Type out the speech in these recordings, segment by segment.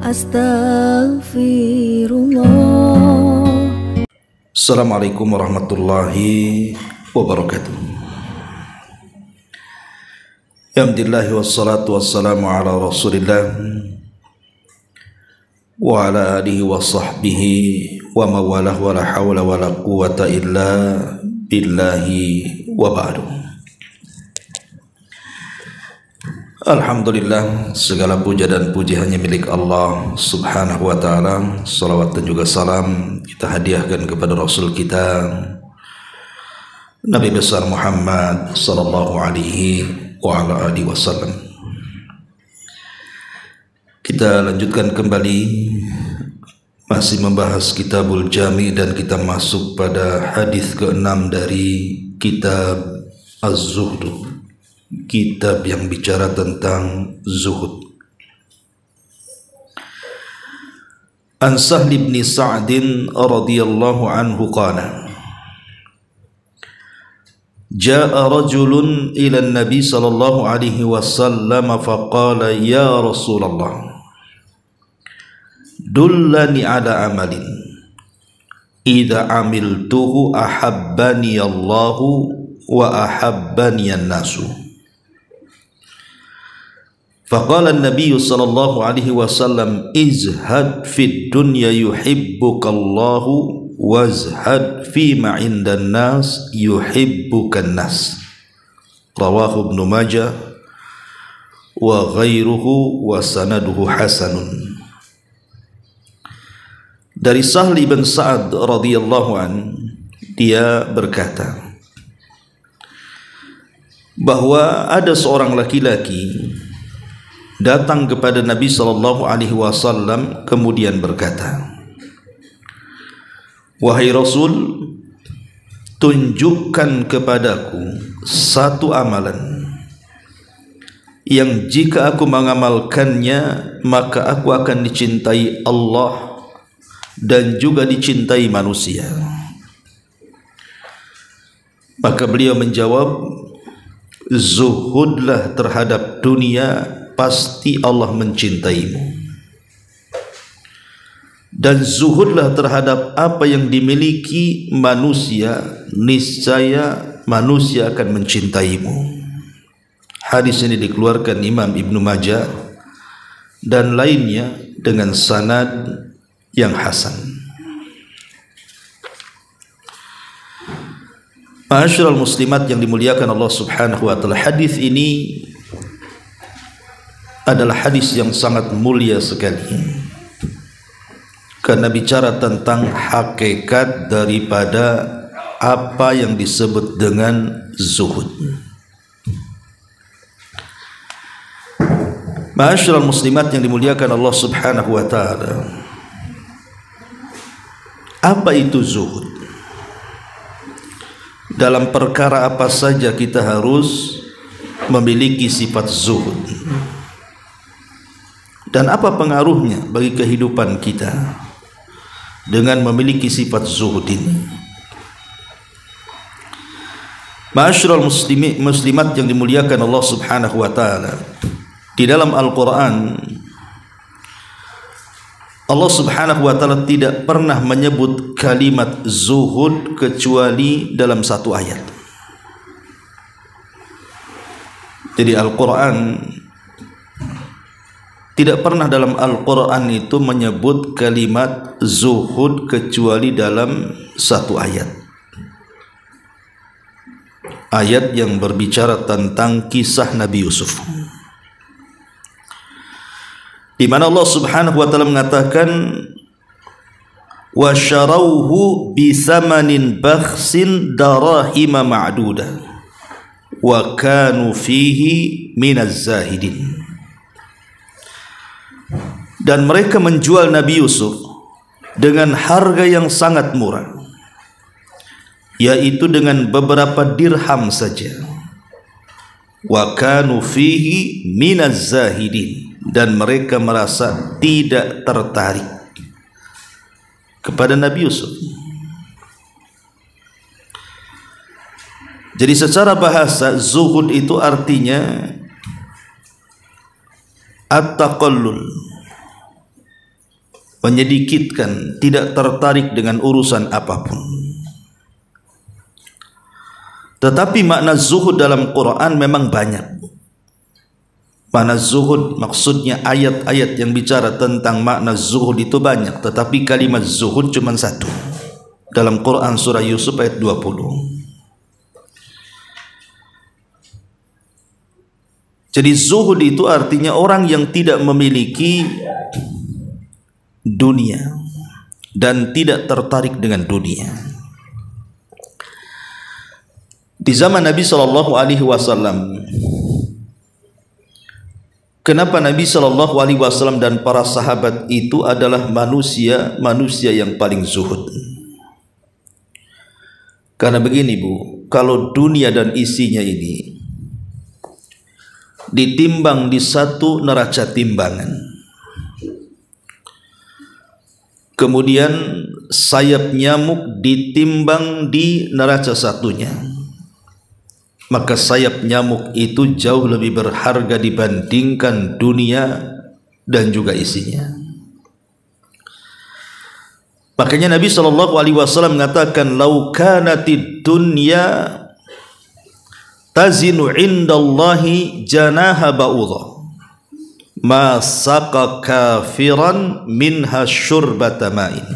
Astaghfirullah. Assalamualaikum warahmatullahi wabarakatuh. Alhamdulillah wassalatu wassalamu ala rasulillah wa ala alihi wa sahbihi wa mawalah wa la hawla wa la quwata illa billahi wa ba'du. Alhamdulillah, segala puja dan puji hanya milik Allah subhanahu wa ta'ala. Salawat dan juga salam kita hadiahkan kepada Rasul kita Nabi besar Muhammad sallallahu alaihi wa ala alihi wasallam. Kita lanjutkan kembali masih membahas Kitabul Jami dan kita masuk pada hadis ke-6 dari kitab Az-Zuhd, kitab yang bicara tentang zuhud. An Sahl bin Sa'd radhiyallahu anhu qala Jaa rajulun ila an-nabi sallallahu alaihi wasallam faqala ya Rasulullah dullani ala amalin idza amiltuhu ahabbani Allahu wa ahabbani an-nasu. Faqala an-nabiy sallallahu alaihi wasallam izhad fid dunya yuhibbukallahu wazhad fima 'indan nas yuhibbukan nas. Rawahu Ibnu Majah wa ghairuhu wa sanaduhu hasanun. Dari Sahl bin Sa'ad radhiyallahu an, dia berkata bahwa ada seorang laki-laki datang kepada Nabi sallallahu alaihi wasallam kemudian berkata, wahai Rasul, tunjukkan kepadaku satu amalan yang jika aku mengamalkannya maka aku akan dicintai Allah dan juga dicintai manusia. Maka beliau menjawab, zuhudlah terhadap dunia, pasti Allah mencintaimu. Dan zuhudlah terhadap apa yang dimiliki manusia, niscaya manusia akan mencintaimu. Hadis ini dikeluarkan Imam Ibnu Majah dan lainnya dengan sanad yang hasan. Ma'asyiral muslimat yang dimuliakan Allah subhanahu wa ta'ala, hadis ini adalah hadis yang sangat mulia sekali karena bicara tentang hakikat daripada apa yang disebut dengan zuhud. Ma'asyiral muslimat yang dimuliakan Allah subhanahu wa ta'ala, apa itu zuhud? Dalam perkara apa saja kita harus memiliki sifat zuhud? Dan apa pengaruhnya bagi kehidupan kita dengan memiliki sifat zuhud ini? Ma'asyiral muslimat yang dimuliakan Allah subhanahu wa ta'ala, di dalam Al-Quran Allah subhanahu wa ta'ala tidak pernah menyebut kalimat zuhud kecuali dalam satu ayat. Jadi Al-Quran tidak pernah dalam Al-Quran itu menyebut kalimat zuhud kecuali dalam satu ayat. Ayat yang berbicara tentang kisah Nabi Yusuf, di mana Allah subhanahu wa ta'ala mengatakan wa syarauhu bisamanin bakhsin darahima ma'dudah wa kanu fihi minaz zahidin. Dan mereka menjual Nabi Yusuf dengan harga yang sangat murah, yaitu dengan beberapa dirham saja. Wa kanu fihi minaz zahidin, dan mereka merasa tidak tertarik kepada Nabi Yusuf. Jadi secara bahasa zuhud itu artinya at-taqallul, menyedikitkan, tidak tertarik dengan urusan apapun. Tetapi makna zuhud dalam Quran memang banyak. Makna zuhud maksudnya ayat-ayat yang bicara tentang makna zuhud itu banyak, tetapi kalimat zuhud cuma satu dalam Quran surah Yusuf ayat 20. Jadi zuhud itu artinya orang yang tidak memiliki dunia dan tidak tertarik dengan dunia. Di zaman Nabi SAW, kenapa Nabi SAW dan para sahabat itu adalah manusia yang paling zuhud? Karena begini Bu, kalau dunia dan isinya ini ditimbang di satu neraca timbangan, kemudian sayap nyamuk ditimbang di neraca satunya, maka sayap nyamuk itu jauh lebih berharga dibandingkan dunia dan juga isinya. Makanya Nabi SAW mengatakan, "Lau kanatid dunya tazinu indallahi janaha ba'udha ma saqa kafiran minha syurbata ma'in."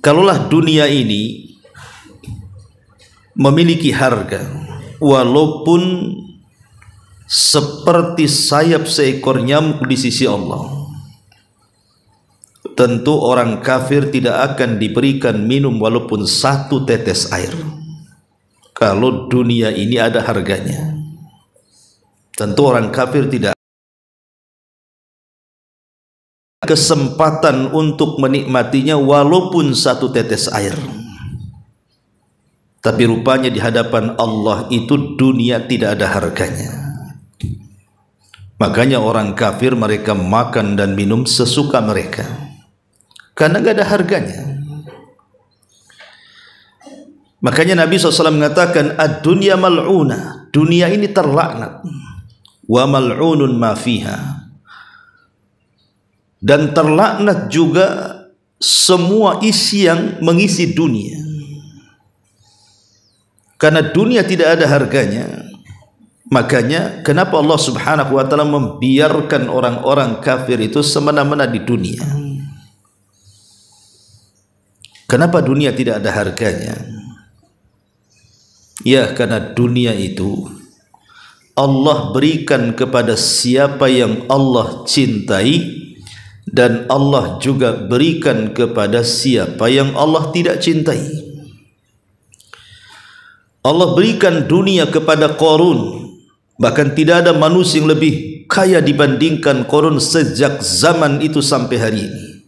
Kalaulah dunia ini memiliki harga walaupun seperti sayap seekor nyamuk di sisi Allah, tentu orang kafir tidak akan diberikan minum walaupun satu tetes air. Kalau dunia ini ada harganya, tentu orang kafir tidak kesempatan untuk menikmatinya walaupun satu tetes air. Tapi rupanya di hadapan Allah itu dunia tidak ada harganya. Makanya orang kafir mereka makan dan minum sesuka mereka, karena gak ada harganya. Makanya Nabi SAW mengatakan, ad-dunya mal'una, dunia ini terlaknat, wa mal'unun ma fiha, dan terlaknat juga semua isi yang mengisi dunia. Karena dunia tidak ada harganya, makanya kenapa Allah Subhanahu wa ta'ala membiarkan orang-orang kafir itu semena-mena di dunia? Kenapa dunia tidak ada harganya? Ya, karena dunia itu Allah berikan kepada siapa yang Allah cintai, dan Allah juga berikan kepada siapa yang Allah tidak cintai. Allah berikan dunia kepada Qarun, bahkan tidak ada manusia yang lebih kaya dibandingkan Qarun sejak zaman itu sampai hari ini.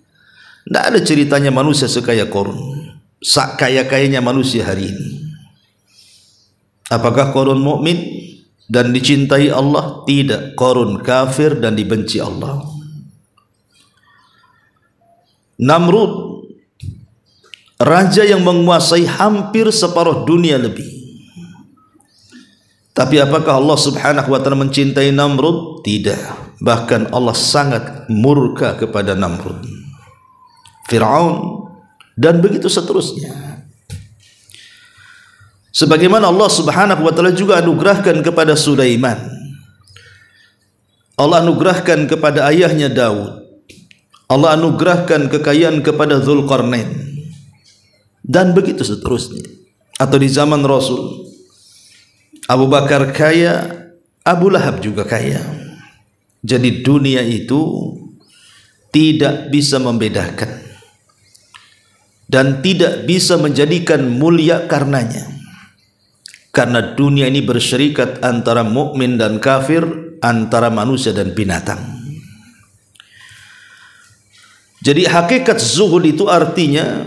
Tidak ada ceritanya manusia sekaya Qarun, sekaya-kayanya manusia hari ini. Apakah Qarun mukmin dan dicintai Allah? Tidak, Qarun kafir dan dibenci Allah. Namrud, raja yang menguasai hampir separuh dunia lebih. Tapi apakah Allah Subhanahu wa ta'ala mencintai Namrud? Tidak. Bahkan Allah sangat murka kepada Namrud, Fir'aun, dan begitu seterusnya. Sebagaimana Allah Subhanahu wa ta'ala juga anugerahkan kepada Sulaiman, Allah anugerahkan kepada ayahnya Daud, Allah anugerahkan kekayaan kepada Dzulqarnain, dan begitu seterusnya. Atau di zaman Rasul, Abu Bakar kaya, Abu Lahab juga kaya. Jadi dunia itu tidak bisa membedakan dan tidak bisa menjadikan mulia karenanya. Karena dunia ini bersyarikat antara mukmin dan kafir, antara manusia dan binatang. Jadi hakikat zuhud itu artinya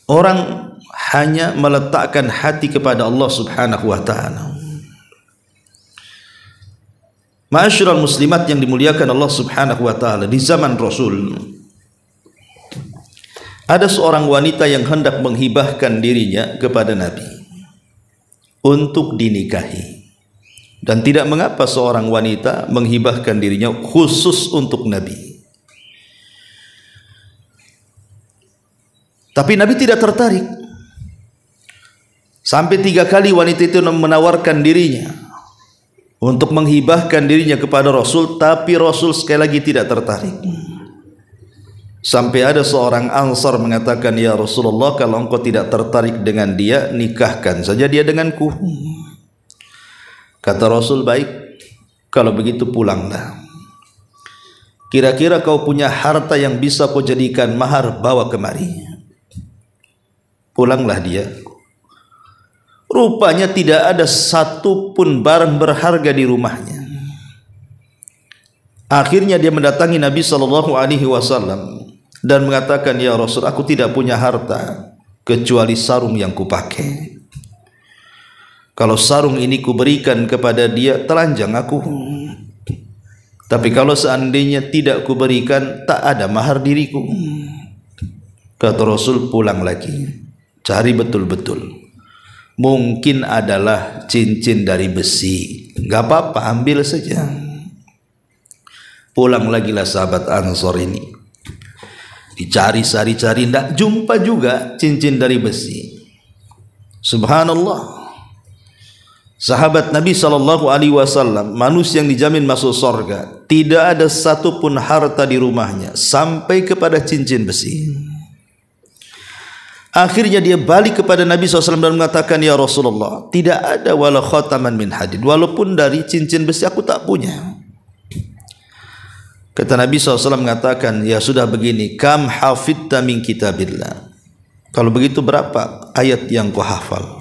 orang hanya meletakkan hati kepada Allah Subhanahu wa ta'ala. Ma'asyiral muslimat yang dimuliakan Allah Subhanahu wa ta'ala, di zaman Rasul ada seorang wanita yang hendak menghibahkan dirinya kepada Nabi untuk dinikahi. Dan tidak mengapa seorang wanita menghibahkan dirinya khusus untuk Nabi. Tapi Nabi tidak tertarik. Sampai 3 kali wanita itu menawarkan dirinya untuk menghibahkan dirinya kepada Rasul, tapi Rasul sekali lagi tidak tertarik. Sampai ada seorang Ansar mengatakan, ya Rasulullah, kalau engkau tidak tertarik dengan dia, nikahkan saja dia denganku. Kata Rasul, baik, kalau begitu pulanglah. Kira-kira kau punya harta yang bisa kau jadikan mahar, bawa kemari. Pulanglah dia. Rupanya tidak ada satu pun barang berharga di rumahnya. Akhirnya dia mendatangi Nabi SAW dan mengatakan, ya Rasul, aku tidak punya harta kecuali sarung yang kupakai. Kalau sarung ini kuberikan kepada dia, telanjang aku. Tapi kalau seandainya tidak kuberikan, tak ada mahar diriku. Kata Rasul, pulang lagi, cari betul-betul. Mungkin adalah cincin dari besi, gak apa-apa, ambil saja. Pulang lagi lah sahabat Ansor ini. Dicari-cari, tidak jumpa juga cincin dari besi. Subhanallah. Sahabat Nabi SAW, manusia yang dijamin masuk surga, tidak ada satupun harta di rumahnya sampai kepada cincin besi. Akhirnya dia balik kepada Nabi SAW dan mengatakan, ya Rasulullah, tidak ada wala khataman min hadid, walaupun dari cincin besi aku tak punya. Kata Nabi SAW mengatakan, ya sudah begini, kam hafidta min kitabillah, kalau begitu berapa ayat yang kau hafal?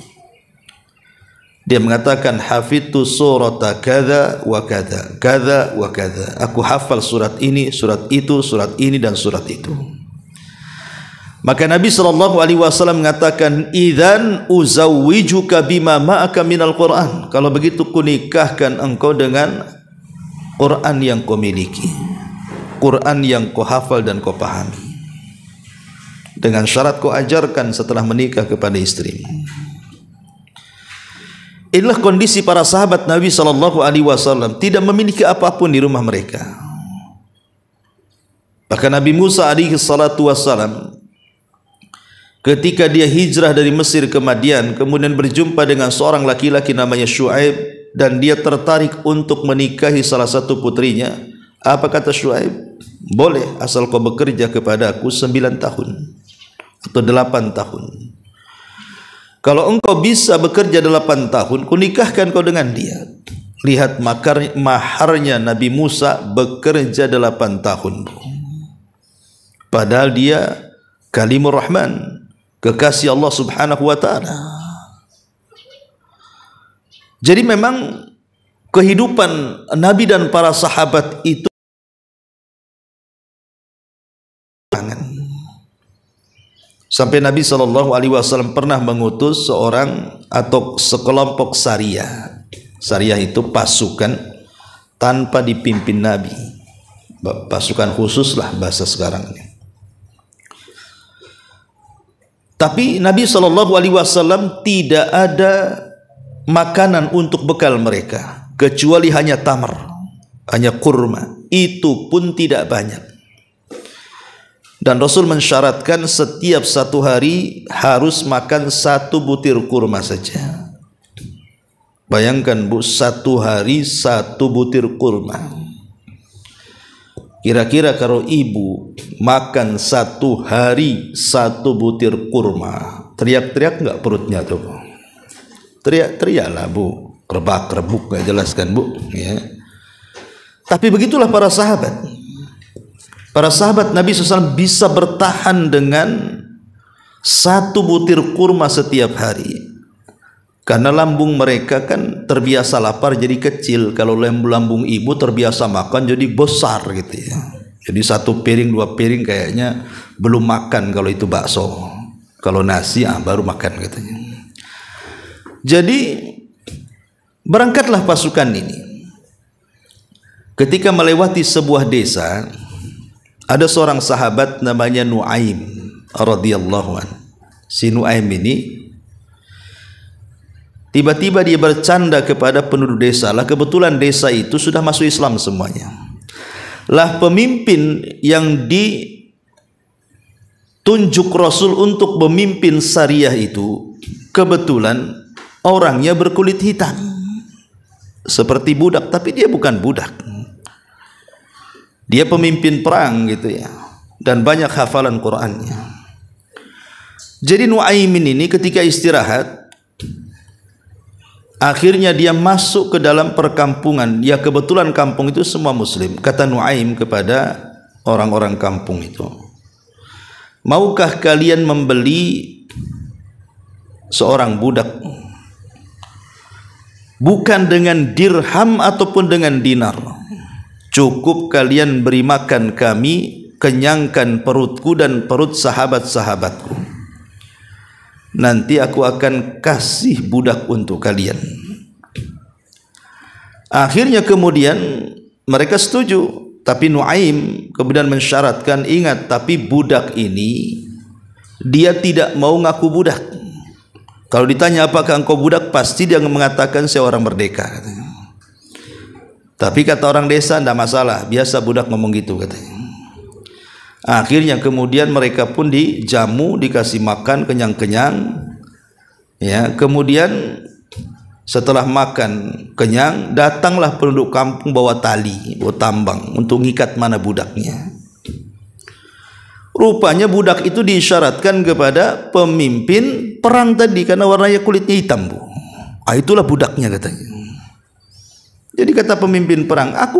Dia mengatakan, hafidtu surata kadza wa kadza, kadza wa kadza, aku hafal surat ini, surat itu, surat ini dan surat itu. Maka Nabi SAW mengatakan, idzan uzawwijuka bima ma'aka minal Qur'an, kalau begitu kunikahkan engkau dengan Quran yang kau miliki, Quran yang kau hafal dan kau pahami, dengan syarat kau ajarkan setelah menikah kepada istrimu. Inilah kondisi para sahabat Nabi SAW, tidak memiliki apapun di rumah mereka. Bahkan Nabi Musa alaihissalam, ketika dia hijrah dari Mesir ke Madian, kemudian berjumpa dengan seorang laki-laki namanya Syuaib, dan dia tertarik untuk menikahi salah satu putrinya. Apa kata Syuaib? Boleh, asal kau bekerja kepada aku 9 tahun atau 8 tahun. Kalau engkau bisa bekerja 8 tahun, kunikahkan kau dengan dia. Lihat maharnya Nabi Musa, bekerja 8 tahun. Padahal dia Kalimur Rahman, kekasih Allah Subhanahu wa ta'ala. Jadi memang kehidupan Nabi dan para sahabat itu sampai Nabi SAW pernah mengutus seorang atau sekelompok sariyah. Sariyah itu pasukan tanpa dipimpin Nabi, pasukan khusus lah bahasa sekarang ini. Tapi Nabi SAW tidak ada makanan untuk bekal mereka kecuali hanya tamar, hanya kurma, itu pun tidak banyak. Dan Rasul mensyaratkan setiap 1 hari harus makan 1 butir kurma saja. Bayangkan Bu, 1 hari 1 butir kurma. Kira-kira kalau ibu makan 1 hari 1 butir kurma, teriak-teriak nggak perutnya tuh Bu? Teriak-teriak lah Bu, kerebak-kerebuk, nggak jelaskan Bu ya. Tapi begitulah para sahabat. Para sahabat Nabi SAW bisa bertahan dengan 1 butir kurma setiap hari, karena lambung mereka kan terbiasa lapar jadi kecil. Kalau lambung ibu terbiasa makan jadi besar gitu ya. Jadi 1 piring 2 piring kayaknya belum makan kalau itu bakso. Kalau nasi baru makan katanya. Jadi berangkatlah pasukan ini. Ketika melewati sebuah desa, ada seorang sahabat namanya Nuaim radhiyallahu anhu. Si Nuaim ini tiba-tiba dia bercanda kepada penduduk desa. Lah kebetulan desa itu sudah masuk Islam semuanya. Lah pemimpin yang tunjuk Rasul untuk memimpin Sariyah itu kebetulan orangnya berkulit hitam seperti budak, tapi dia bukan budak, dia pemimpin perang gitu ya, dan banyak hafalan Qur'annya. Jadi Nuaimin ini ketika istirahat, akhirnya dia masuk ke dalam perkampungan. Ya kebetulan kampung itu semua muslim. Kata Nuaim kepada orang-orang kampung itu, maukah kalian membeli seorang budak, bukan dengan dirham ataupun dengan dinar, cukup kalian beri makan kami, kenyangkan perutku dan perut sahabat-sahabatku, nanti aku akan kasih budak untuk kalian. Akhirnya kemudian mereka setuju, tapi Nuaim kemudian mensyaratkan, ingat, tapi budak ini dia tidak mau ngaku budak. Kalau ditanya apakah engkau budak, pasti dia mengatakan saya orang merdeka katanya. Tapi kata orang desa, tidak masalah, biasa budak ngomong gitu katanya. Akhirnya kemudian mereka pun dijamu, dikasih makan kenyang-kenyang ya. Kemudian setelah makan kenyang, datanglah penduduk kampung bawa tali, bawa tambang untuk ngikat mana budaknya. Rupanya budak itu diisyaratkan kepada pemimpin perang tadi karena warnanya kulitnya hitam, Bu. Itulah budaknya katanya. Jadi kata pemimpin perang, aku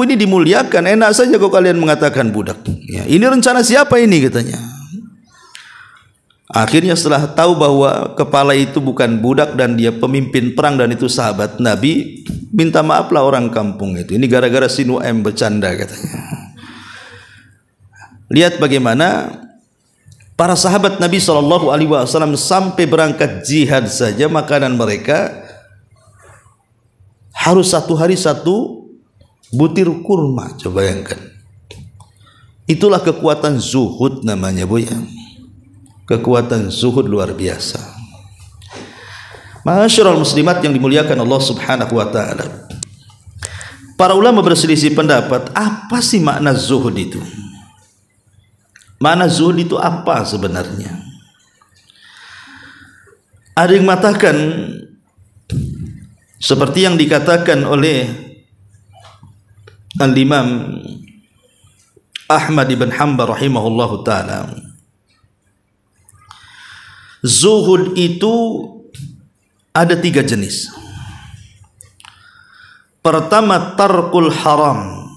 ini dimuliakan, enak saja kok kalian mengatakan budak. Ya, ini rencana siapa ini katanya. Akhirnya setelah tahu bahwa kepala itu bukan budak dan dia pemimpin perang dan itu sahabat Nabi, minta maaflah orang kampung itu. Ini gara-gara si Nuaim bercanda katanya. Lihat bagaimana para sahabat Nabi SAW sampai berangkat jihad saja makanan mereka harus satu hari satu butir kurma. Coba bayangkan. Itulah kekuatan zuhud namanya, Bu ya. Kekuatan zuhud luar biasa. Ma'asyiral muslimat yang dimuliakan Allah Subhanahu wa taala. Para ulama berselisih pendapat, apa sih makna zuhud itu? Makna zuhud itu apa sebenarnya? Ada yang mengatakan seperti yang dikatakan oleh Al-Imam Ahmad ibn Hanbal rahimahullahu taala, zuhud itu ada 3 jenis. Pertama, tarkul haram,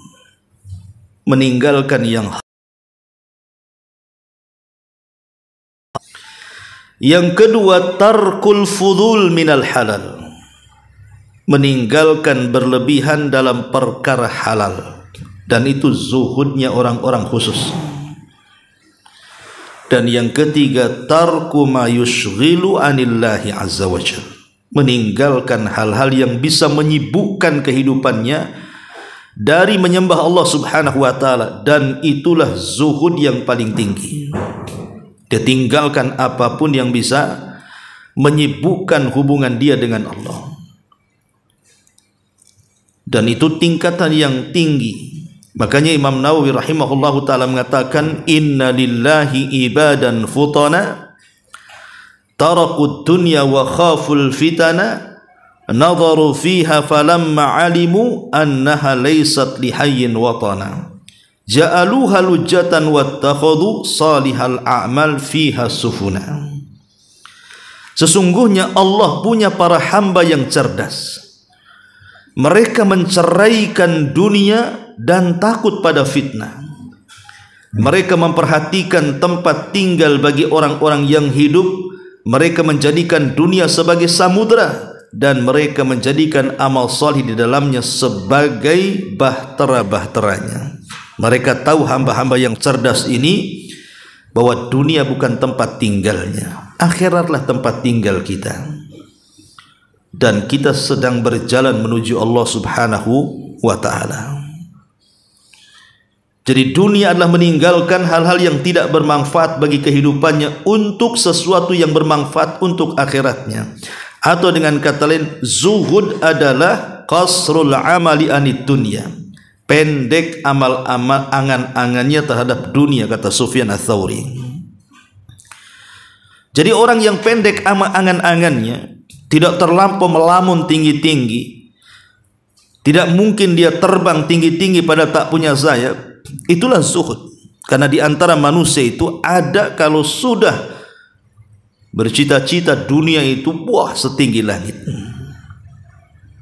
meninggalkan yang haram. Yang kedua, tarkul fudul minal halal, meninggalkan berlebihan dalam perkara halal, dan itu zuhudnya orang-orang khusus. Dan yang ketiga, tarku ma yushghilu anillahi azza wa jalla, meninggalkan hal-hal yang bisa menyibukkan kehidupannya dari menyembah Allah Subhanahu wa taala, dan itulah zuhud yang paling tinggi. Dia tinggalkan apapun yang bisa menyibukkan hubungan dia dengan Allah, dan itu tingkatan yang tinggi. Makanya Imam Nawawi rahimahullahu ta'ala mengatakan, inna lillahi ibadan futana tarakud dunya wa khaful fitana nadharu fiha falamma alimu annaha laysat lihayyin watana ja'aluha lujatan wattakhadhu salihal a'mal fiha sufuna. Sesungguhnya Allah punya para hamba yang cerdas. Mereka menceraikan dunia dan takut pada fitnah. Mereka memperhatikan tempat tinggal bagi orang-orang yang hidup. Mereka menjadikan dunia sebagai samudra, dan mereka menjadikan amal salih di dalamnya sebagai bahtera-bahteranya. Mereka tahu, hamba-hamba yang cerdas ini, bahwa dunia bukan tempat tinggalnya, akhiratlah tempat tinggal kita. Dan kita sedang berjalan menuju Allah Subhanahu wa ta'ala. Jadi dunia adalah meninggalkan hal-hal yang tidak bermanfaat bagi kehidupannya untuk sesuatu yang bermanfaat untuk akhiratnya. Atau dengan kata lain, zuhud adalah qasrul amali anid dunya, pendek amal-amal angan-angannya terhadap dunia, kata Sufyan Ats-Tsauri. Jadi orang yang pendek angan-angannya, tidak terlampau melamun tinggi-tinggi, tidak mungkin dia terbang tinggi-tinggi pada tak punya sayap, itulah zuhud. Karena di antara manusia itu ada kalau sudah bercita-cita dunia itu setinggi langit,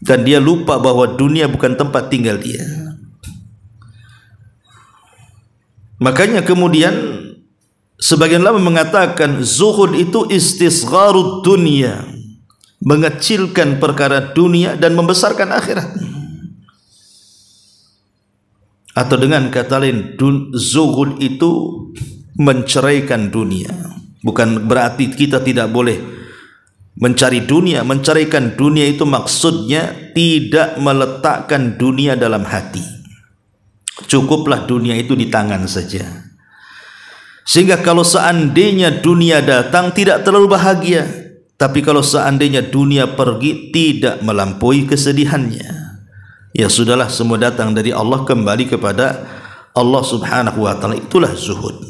dan dia lupa bahwa dunia bukan tempat tinggal dia. Makanya kemudian sebagian ulama mengatakan zuhud itu istisgharud dunia, mengecilkan perkara dunia dan membesarkan akhirat. Atau dengan kata lain, zuhud itu menceraikan dunia. Bukan berarti kita tidak boleh mencari dunia. Menceraikan dunia itu maksudnya tidak meletakkan dunia dalam hati. Cukuplah dunia itu di tangan saja. Sehingga kalau seandainya dunia datang tidak terlalu bahagia, tapi kalau seandainya dunia pergi tidak melampaui kesedihannya. Ya sudahlah, semua datang dari Allah, kembali kepada Allah Subhanahu wa taala. Itulah zuhud.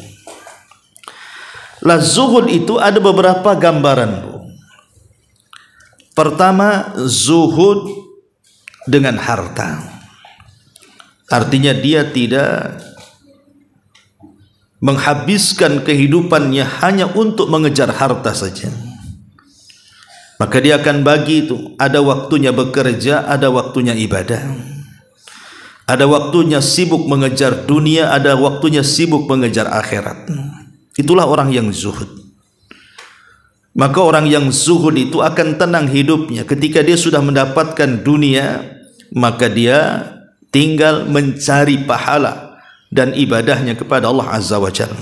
Lah zuhud itu ada beberapa gambaran, Bu. Pertama, zuhud dengan harta. Artinya dia tidak menghabiskan kehidupannya hanya untuk mengejar harta saja. Maka dia akan bagi itu, ada waktunya bekerja, ada waktunya ibadah, ada waktunya sibuk mengejar dunia, ada waktunya sibuk mengejar akhirat. Itulah orang yang zuhud. Maka orang yang zuhud itu akan tenang hidupnya. Ketika dia sudah mendapatkan dunia, maka dia tinggal mencari pahala dan ibadahnya kepada Allah Azza wa Jalla.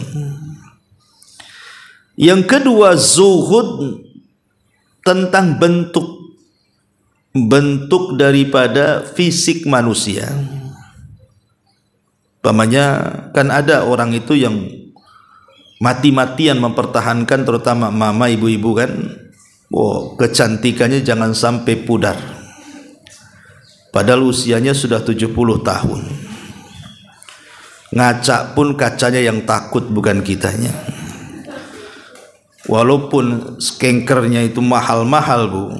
Yang kedua, zuhud tentang bentuk daripada fisik manusia. Umpamanya kan ada orang itu yang mati-matian mempertahankan, terutama mama ibu-ibu kan, kecantikannya jangan sampai pudar, padahal usianya sudah 70 tahun. Ngaca pun kacanya yang takut, bukan kitanya. Walaupun skankernya itu mahal-mahal, Bu,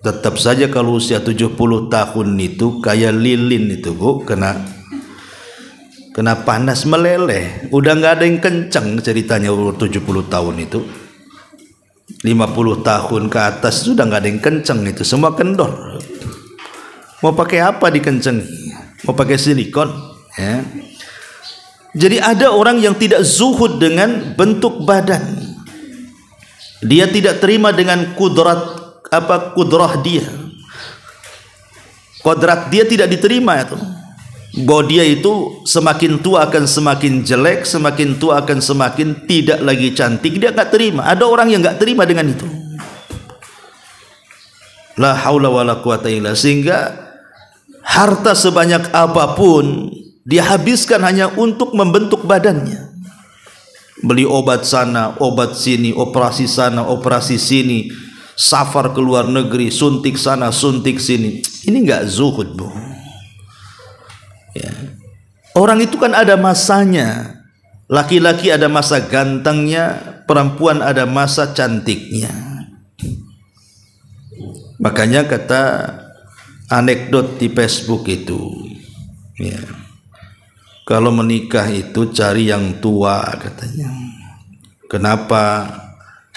tetap saja kalau usia 70 tahun itu kayak lilin itu, Bu, kena panas meleleh. Udah nggak ada yang kencang ceritanya. 70 tahun itu, 50 tahun ke atas sudah nggak ada yang kencang, itu semua kendor. Mau pakai apa dikenceng? Mau pakai silikon, ya. Jadi ada orang yang tidak zuhud dengan bentuk badan. Dia tidak terima dengan kudrah dia. Kodrat dia tidak diterima itu. Bahwa dia itu semakin tua akan semakin jelek, semakin tua akan semakin tidak lagi cantik. Dia nggak terima. Ada orang yang nggak terima dengan itu. La haula wala quwata illa, sehingga harta sebanyak apapun dia habiskan hanya untuk membentuk badannya. Beli obat sana, obat sini, operasi sana, operasi sini, safar ke luar negeri, suntik sana, suntik sini. Ini enggak zuhud, Bu. Ya. Orang itu kan ada masanya. Laki-laki ada masa gantengnya, perempuan ada masa cantiknya. Makanya kata anekdot di Facebook itu, ya, kalau menikah itu cari yang tua, katanya. Kenapa?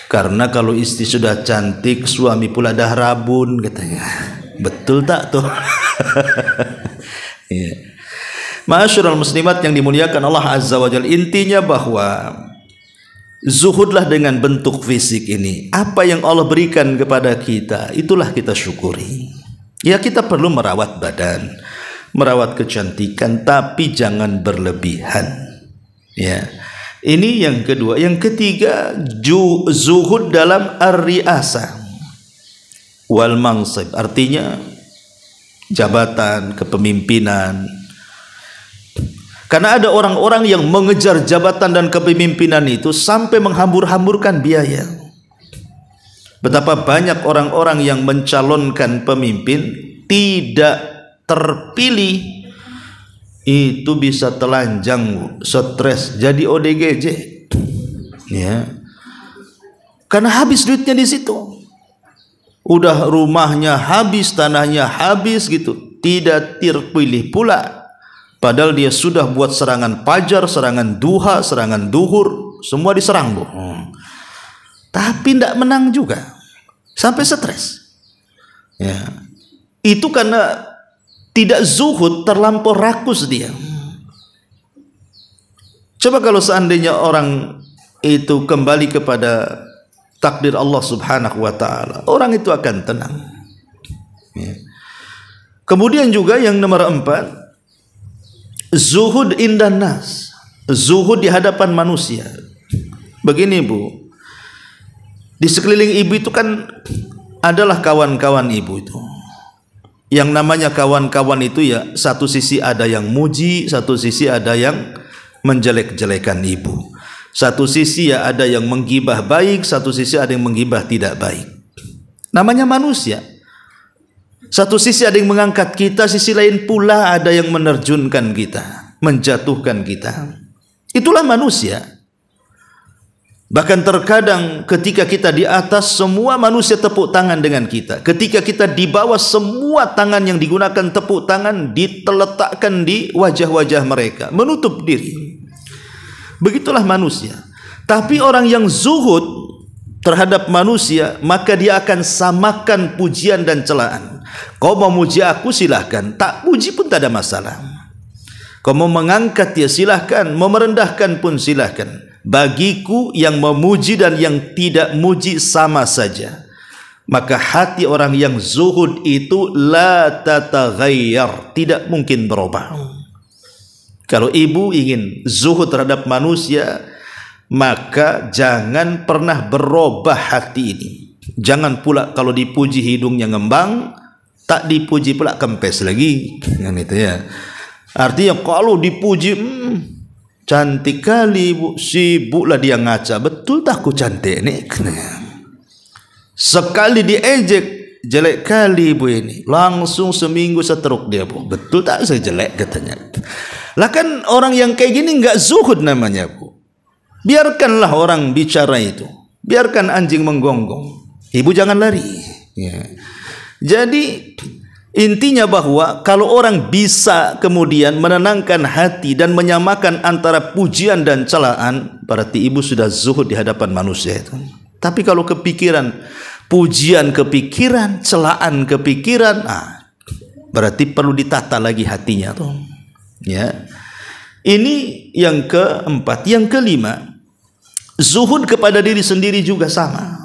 Karena kalau istri sudah cantik, suami pula dah rabun, katanya. Betul tak tuh? Ya. Ma'asyiral muslimat yang dimuliakan Allah Azza wa Jalla, intinya bahwa zuhudlah dengan bentuk fisik ini. Apa yang Allah berikan kepada kita, itulah kita syukuri. Ya, kita perlu merawat badan, merawat kecantikan, tapi jangan berlebihan. Ya, ini yang kedua. Yang ketiga, zuhud dalam ar-riasa wal mansib, artinya jabatan, kepemimpinan. Karena ada orang-orang yang mengejar jabatan dan kepemimpinan itu sampai menghambur-hamburkan biaya. Betapa banyak orang-orang yang mencalonkan pemimpin tidak terpilih itu bisa telanjang, stres, jadi ODGJ, ya, karena habis duitnya di situ. Udah rumahnya habis, tanahnya habis gitu, tidak terpilih pula. Padahal dia sudah buat serangan fajar, serangan duha, serangan duhur, semua diserang, Bu. Tapi tidak menang juga, sampai stres. Ya, itu karena tidak zuhud, terlampau rakus dia. Coba kalau seandainya orang itu kembali kepada takdir Allah Subhanahu wa taala, orang itu akan tenang. Ya. Kemudian juga yang nomor 4, zuhud indan nas, zuhud di hadapan manusia. Begini, Bu, di sekeliling ibu itu kan adalah kawan-kawan ibu itu. Yang namanya kawan-kawan itu ya, satu sisi ada yang muji, satu sisi ada yang menjelek-jelekan ibu. Satu sisi ya ada yang menggibah baik, satu sisi ada yang menggibah tidak baik. Namanya manusia. Satu sisi ada yang mengangkat kita, sisi lain pula ada yang menerjunkan kita, menjatuhkan kita. Itulah manusia. Bahkan terkadang ketika kita di atas, semua manusia tepuk tangan dengan kita. Ketika kita di bawah, semua tangan yang digunakan tepuk tangan diteletakkan di wajah-wajah mereka, menutup diri. Begitulah manusia. Tapi orang yang zuhud terhadap manusia, maka dia akan samakan pujian dan celaan. Kau mau muji aku silahkan, tak puji pun tak ada masalah. Kau mau mengangkat ya silahkan, mau merendahkan pun silahkan. Bagiku yang memuji dan yang tidak muji sama saja. Maka hati orang yang zuhud itu la tataghayyar, tidak mungkin berubah. Kalau ibu ingin zuhud terhadap manusia, maka jangan pernah berubah hati ini. Jangan pula kalau dipuji hidungnya ngembang, tak dipuji pula kempes lagi. Yang itu ya. Artinya kalau dipuji, cantik kali Bu, sibuklah dia ngaca. Betul tak aku cantik nih? Sekali diejek, jelek kali Bu ini. Langsung seminggu seteruk dia Bu. Betul tak saya jelek katanya. Lah kan orang yang kayak gini enggak zuhud namanya Bu. Biarkanlah orang bicara itu. Biarkan anjing menggonggong. Ibu jangan lari. Ya. Jadi intinya bahwa kalau orang bisa kemudian menenangkan hati dan menyamakan antara pujian dan celaan, berarti ibu sudah zuhud di hadapan manusia itu. Tapi kalau kepikiran, pujian kepikiran, celaan kepikiran, berarti perlu ditata lagi hatinya tuh. Ya. Ini yang keempat. Yang kelima, zuhud kepada diri sendiri juga sama.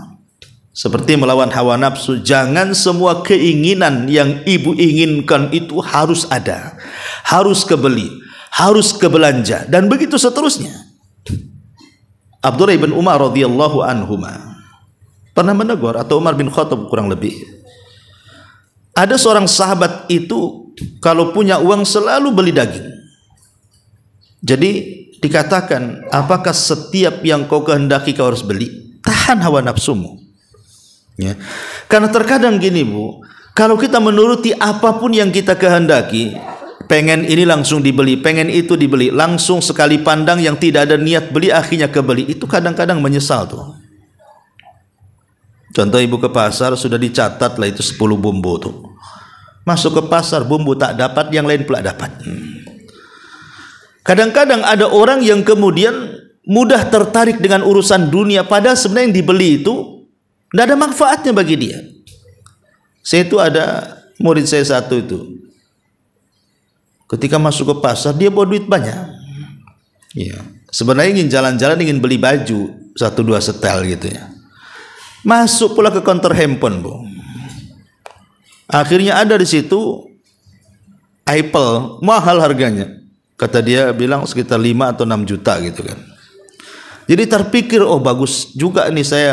Seperti melawan hawa nafsu. Jangan semua keinginan yang ibu inginkan itu harus ada, harus kebeli, harus kebelanja, dan begitu seterusnya. Abdullah bin Umar radhiyallahu anhuma pernah menegur, atau Umar bin Khattab kurang lebih. Ada seorang sahabat itu kalau punya uang selalu beli daging. Jadi dikatakan, apakah setiap yang kau kehendaki kau harus beli? Tahan hawa nafsumu. Ya. Karena terkadang gini Bu, kalau kita menuruti apapun yang kita kehendaki, pengen ini langsung dibeli, pengen itu dibeli, langsung sekali pandang yang tidak ada niat beli akhirnya kebeli, itu kadang-kadang menyesal tuh. Contoh ibu ke pasar, sudah dicatat lah itu 10 bumbu tuh. Masuk ke pasar, bumbu tak dapat, yang lain pula dapat. Kadang-kadang ada orang yang kemudian mudah tertarik dengan urusan dunia, padahal sebenarnya yang dibeli itu tidak ada manfaatnya bagi dia. Saya itu ada murid saya satu itu, ketika masuk ke pasar dia bawa duit banyak. Ya, sebenarnya ingin jalan-jalan, ingin beli baju 1-2 setel gitu ya. Masuk pula ke counter handphone Bu. Akhirnya ada di situ Apple, mahal harganya. Kata dia bilang sekitar 5 atau 6 juta gitu kan. Jadi terpikir, oh bagus juga nih saya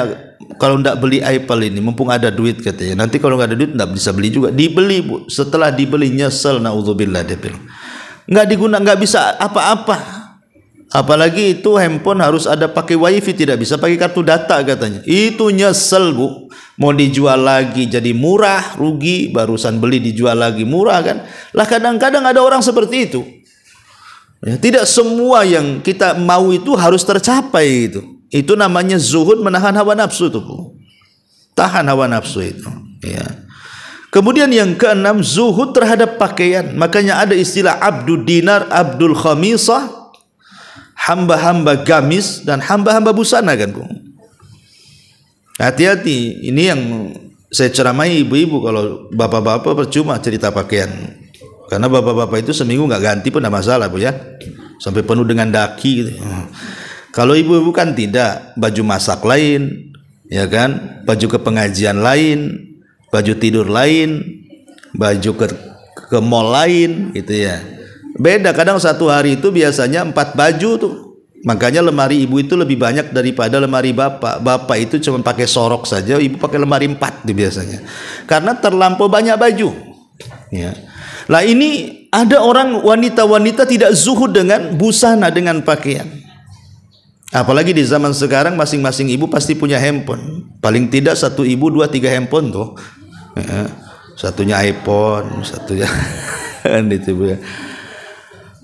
kalau ndak beli Apple ini, mumpung ada duit katanya. Nanti kalau nggak ada duit ndak bisa beli juga. Dibeli Bu. Setelah dibeli nyesel, naudzubillah dia bilang. Nggak digunakan, nggak bisa apa-apa. Apalagi itu handphone harus ada pakai wifi, tidak bisa pakai kartu data katanya. Itu nyesel Bu. Mau dijual lagi jadi murah, rugi. Barusan beli dijual lagi murah kan. Lah kadang-kadang ada orang seperti itu. Ya, tidak semua yang kita mau itu harus tercapai itu. Itu namanya zuhud, menahan hawa nafsu itu, Bu. Tahan hawa nafsu itu, ya. Kemudian yang keenam, zuhud terhadap pakaian. Makanya ada istilah abdul dinar, abdul khamisah, hamba-hamba gamis dan hamba-hamba busana, kan, Bu. Hati-hati, ini yang saya ceramai ibu-ibu. Kalau bapak-bapak percuma cerita pakaian, karena bapak-bapak itu seminggu nggak ganti pun tidak masalah, Bu, ya, sampai penuh dengan daki gitu. Kalau ibu-ibu kan tidak, baju masak lain, ya kan, baju ke pengajian lain, baju tidur lain, baju ke mall lain, gitu ya. Beda, kadang satu hari itu biasanya 4 baju tuh. Makanya lemari ibu itu lebih banyak daripada lemari bapak. Bapak itu cuma pakai sorok saja, ibu pakai lemari 4 tuh biasanya. Karena terlampau banyak baju. Ya. Lah ini ada orang, wanita-wanita tidak zuhud dengan busana, dengan pakaian. Apalagi di zaman sekarang masing-masing ibu pasti punya handphone. Paling tidak satu ibu 2-3 handphone tuh. Ya. Satunya iPhone, satunya itu, Bu, ya.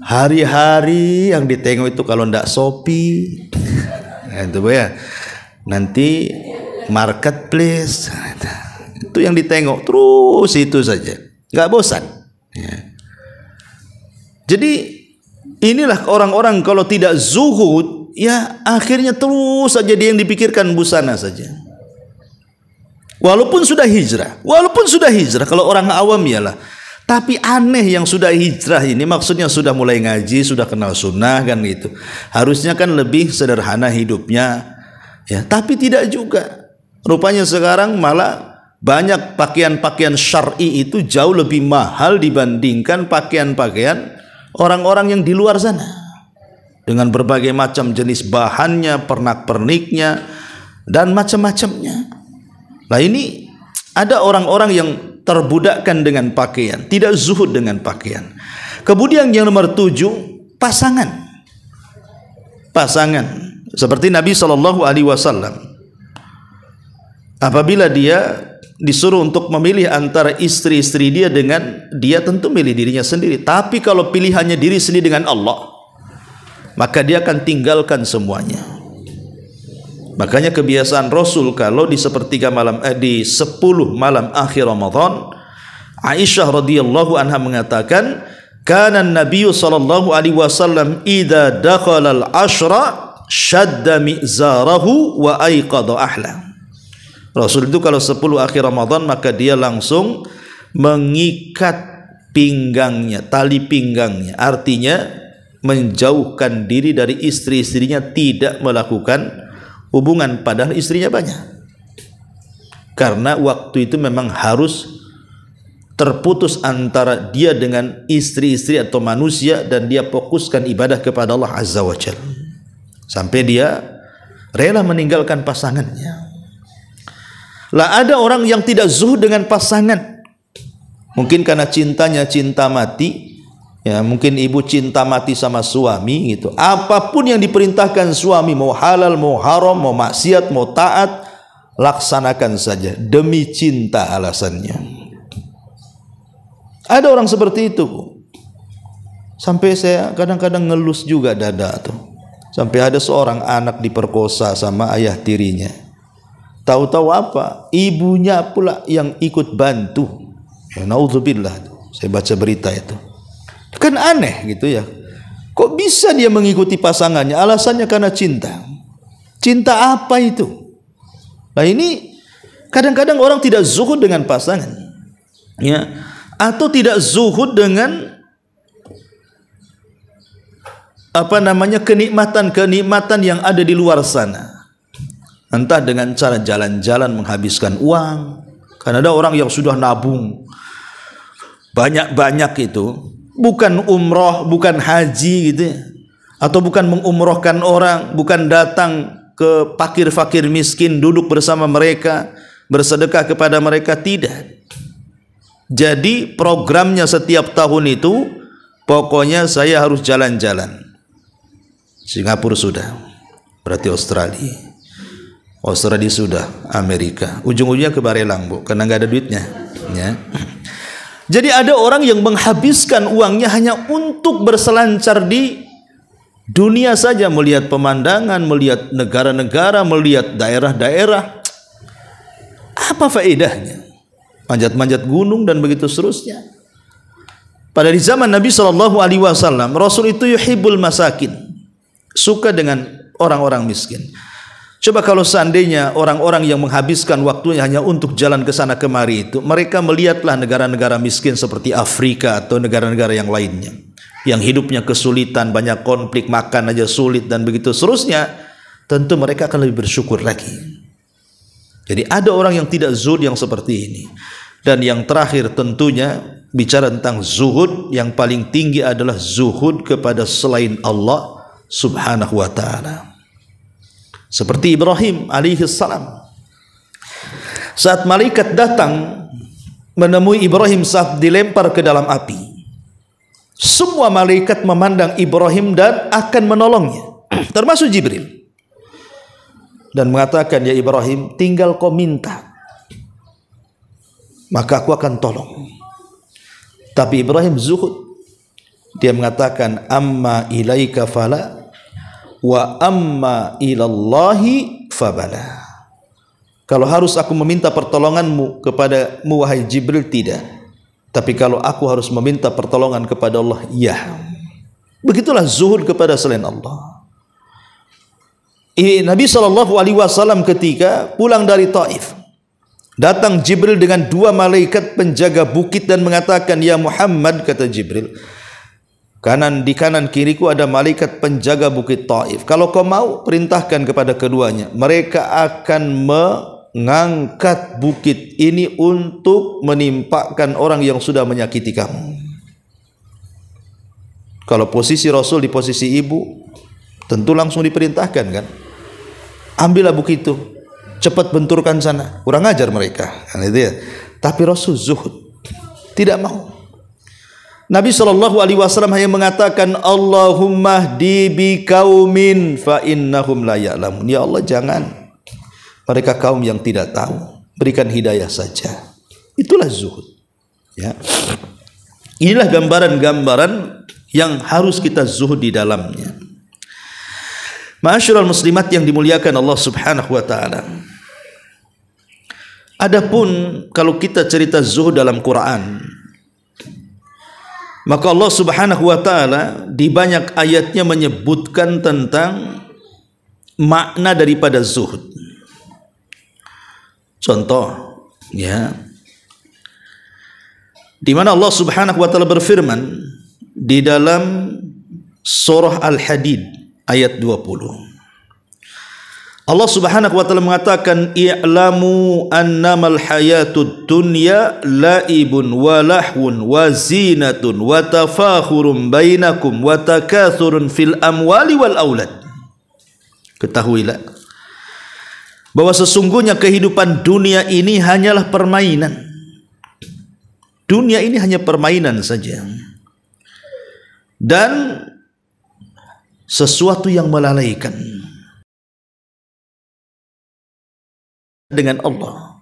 Hari-hari yang ditengok itu kalau ndak Shopee, itu, Bu, ya. Nanti marketplace, itu yang ditengok terus, itu saja, nggak bosan. Ya. Jadi inilah orang-orang kalau tidak zuhud, ya akhirnya terus saja dia yang dipikirkan busana saja. Walaupun sudah hijrah, kalau orang awam ialah. Tapi aneh yang sudah hijrah ini, maksudnya sudah mulai ngaji, sudah kenal sunnah, kan gitu. Harusnya kan lebih sederhana hidupnya, ya. Tapi tidak juga. Rupanya sekarang malah banyak pakaian-pakaian syar'i itu jauh lebih mahal dibandingkan pakaian-pakaian orang-orang yang di luar sana. Dengan berbagai macam jenis bahannya, pernak-perniknya, dan macam-macamnya. Nah ini ada orang-orang yang terbudakkan dengan pakaian, tidak zuhud dengan pakaian. Kemudian yang nomor 7, pasangan. Seperti Nabi SAW, apabila dia disuruh untuk memilih antara istri-istri dia dengan dia, tentu milih dirinya sendiri. Tapi kalau pilihannya diri sendiri dengan Allah, maka dia akan tinggalkan semuanya. Makanya kebiasaan Rasul kalau di sepertiga malam, di 10 malam akhir Ramadan, Aisyah radhiyallahu anha mengatakan, kana Nabi sallallahu alaihi wasallam idza dakhala al-ashra shadda mizarahu wa aiqadha ahla. Rasul itu kalau 10 akhir Ramadan maka dia langsung mengikat pinggangnya, tali pinggangnya, artinya menjauhkan diri dari istri-istrinya, tidak melakukan hubungan padahal istrinya banyak. Karena waktu itu memang harus terputus antara dia dengan istri-istri atau manusia, dan dia fokuskan ibadah kepada Allah Azza wa Jalla. Sampai dia rela meninggalkan pasangannya. Lah ada orang yang tidak zuhud dengan pasangan. Mungkin karena cintanya cinta mati. Ya, mungkin ibu cinta mati sama suami gitu. Apapun yang diperintahkan suami, mau halal, mau haram, mau maksiat, mau taat, laksanakan saja demi cinta alasannya. Ada orang seperti itu, Bu. Sampai saya kadang-kadang ngelus juga dada tuh. Sampai ada seorang anak diperkosa sama ayah tirinya. Tahu-tahu apa? Ibunya pula yang ikut bantu. Ya, naudzubillah. Saya baca berita itu. Kan aneh gitu ya. Kok bisa dia mengikuti pasangannya? Alasannya karena cinta. Cinta apa itu? Nah ini kadang-kadang orang tidak zuhud dengan pasangan, ya, atau tidak zuhud dengan kenikmatan-kenikmatan yang ada di luar sana. Entah dengan cara jalan-jalan menghabiskan uang. Karena ada orang yang sudah nabung banyak-banyak itu, bukan umroh, bukan haji gitu ya, atau bukan mengumrohkan orang, bukan datang ke fakir-fakir miskin duduk bersama mereka, bersedekah kepada mereka, tidak. Jadi programnya setiap tahun itu pokoknya saya harus jalan-jalan. Singapura sudah, berarti Australia sudah, Amerika, ujung-ujungnya ke Barelang, Bu, karena nggak ada duitnya, ya. Jadi ada orang yang menghabiskan uangnya hanya untuk berselancar di Dunia saja, melihat pemandangan, melihat negara-negara, melihat daerah-daerah. Apa faedahnya? Manjat-manjat gunung dan begitu seterusnya. Pada di zaman Nabi SAW, Rasul itu yuhibbul masakin, suka dengan orang-orang miskin. Coba kalau seandainya orang-orang yang menghabiskan waktunya hanya untuk jalan ke sana kemari itu, mereka melihatlah negara-negara miskin seperti Afrika atau negara-negara yang lainnya, yang hidupnya kesulitan, banyak konflik, makan aja sulit dan begitu seterusnya, tentu mereka akan lebih bersyukur lagi. Jadi ada orang yang tidak zuhud yang seperti ini. Dan yang terakhir tentunya bicara tentang zuhud, yang paling tinggi adalah zuhud kepada selain Allah Subhanahu wa ta'ala. Seperti Ibrahim alaihi salam. Saat malaikat datang menemui Ibrahim saat dilempar ke dalam api, semua malaikat memandang Ibrahim dan akan menolongnya, termasuk Jibril, dan mengatakan, ya Ibrahim, tinggal kau minta, maka aku akan tolong. Tapi Ibrahim zuhud. Dia mengatakan, amma ilaika fala wa amma ilallahi fabala. Kalau harus aku meminta pertolonganmu kepadamu wahai Jibril, tidak. Tapi kalau aku harus meminta pertolongan kepada Allah, ya. Begitulah zuhud kepada selain Allah. Nabi SAW ketika pulang dari Taif, datang Jibril dengan 2 malaikat penjaga bukit dan mengatakan, ya Muhammad, kata Jibril, di kanan kiriku ada malaikat penjaga bukit Taif. Kalau kau mau, perintahkan kepada keduanya. Mereka akan mengangkat bukit ini untuk menimpakan orang yang sudah menyakiti kamu. Kalau posisi Rasul di posisi ibu, tentu langsung diperintahkan kan. Ambillah bukit itu, cepat benturkan sana. Kurang ajar mereka. Itu ya. Tapi Rasul zuhud, tidak mau. Nabi SAW hanya mengatakan, Allahumma hdi bi qaumin fa innahum la ya'lamun. Ya Allah, jangan mereka kaum yang tidak tahu, berikan hidayah saja. Itulah zuhud, ya. Inilah gambaran-gambaran yang harus kita zuhud di dalamnya. Ma'asyiral muslimat yang dimuliakan Allah Subhanahu wa taala. Adapun kalau kita cerita zuhud dalam Quran, maka Allah Subhanahu wa taala di banyak ayatnya menyebutkan tentang makna daripada zuhud. Contoh, ya, di mana Allah Subhanahu wa taala berfirman di dalam surah Al-Hadid ayat 20. Allah Subhanahu wa taala mengatakan, i'lamu annamal hayatud dunya la'ibun wa lahwun wa zinatun wa tafakhurun bainakum wa takathurun fil amwali wal aulad. Ketahuilah bahwa sesungguhnya kehidupan dunia ini hanyalah permainan. Dunia ini hanya permainan saja. Dan sesuatu yang melalaikan dengan Allah.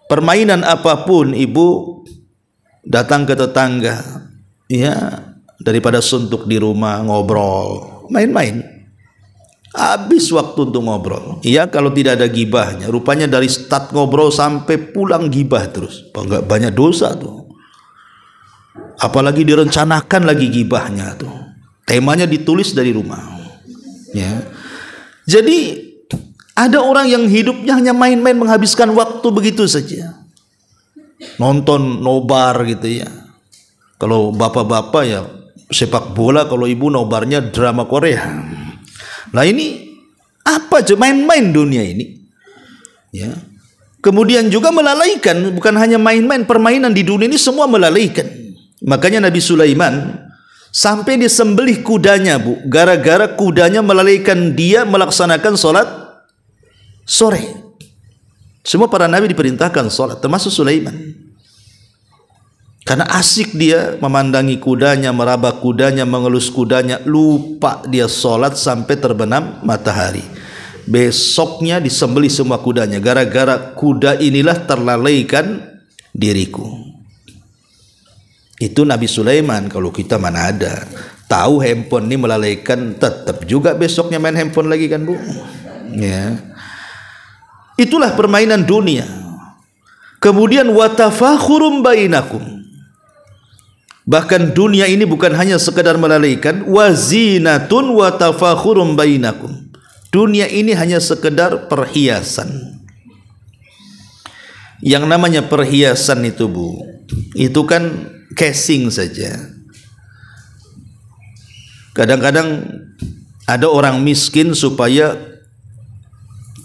Permainan apapun, ibu datang ke tetangga, ya, daripada suntuk di rumah ngobrol, main-main, habis waktu untuk ngobrol. Iya, kalau tidak ada gibahnya. Rupanya dari start ngobrol sampai pulang gibah terus. Enggak, banyak dosa tuh. Apalagi direncanakan lagi gibahnya tuh. Temanya ditulis dari rumah. Ya. Jadi ada orang yang hidupnya hanya main-main, menghabiskan waktu begitu saja. Nonton nobar gitu ya. Kalau bapak-bapak ya sepak bola, kalau ibu nobarnya drama Korea. Nah ini apa aja, main-main dunia ini. Ya. Kemudian juga melalaikan, bukan hanya main-main, permainan di dunia ini semua melalaikan. Makanya Nabi Sulaiman sampai disembelih kudanya, Bu, gara-gara kudanya melalaikan dia melaksanakan sholat sore. Semua para nabi diperintahkan sholat, termasuk Sulaiman. Karena asik dia memandangi kudanya, meraba kudanya, mengelus kudanya, lupa dia sholat sampai terbenam matahari. Besoknya disembelih semua kudanya, gara-gara kuda inilah terlalaikan diriku. Itu Nabi Sulaiman. Kalau kita mana ada. tahu handphone ini melalaikan, tetap juga besoknya main handphone lagi kan Bu. Ya. Itulah permainan dunia. Kemudian watafakhurum bainakum. Bahkan dunia ini bukan hanya sekedar melalaikan, wazinatun watafakhurum bainakum. Dunia ini hanya sekedar perhiasan. Yang namanya perhiasan itu Bu, itu kan casing saja. Kadang-kadang ada orang miskin supaya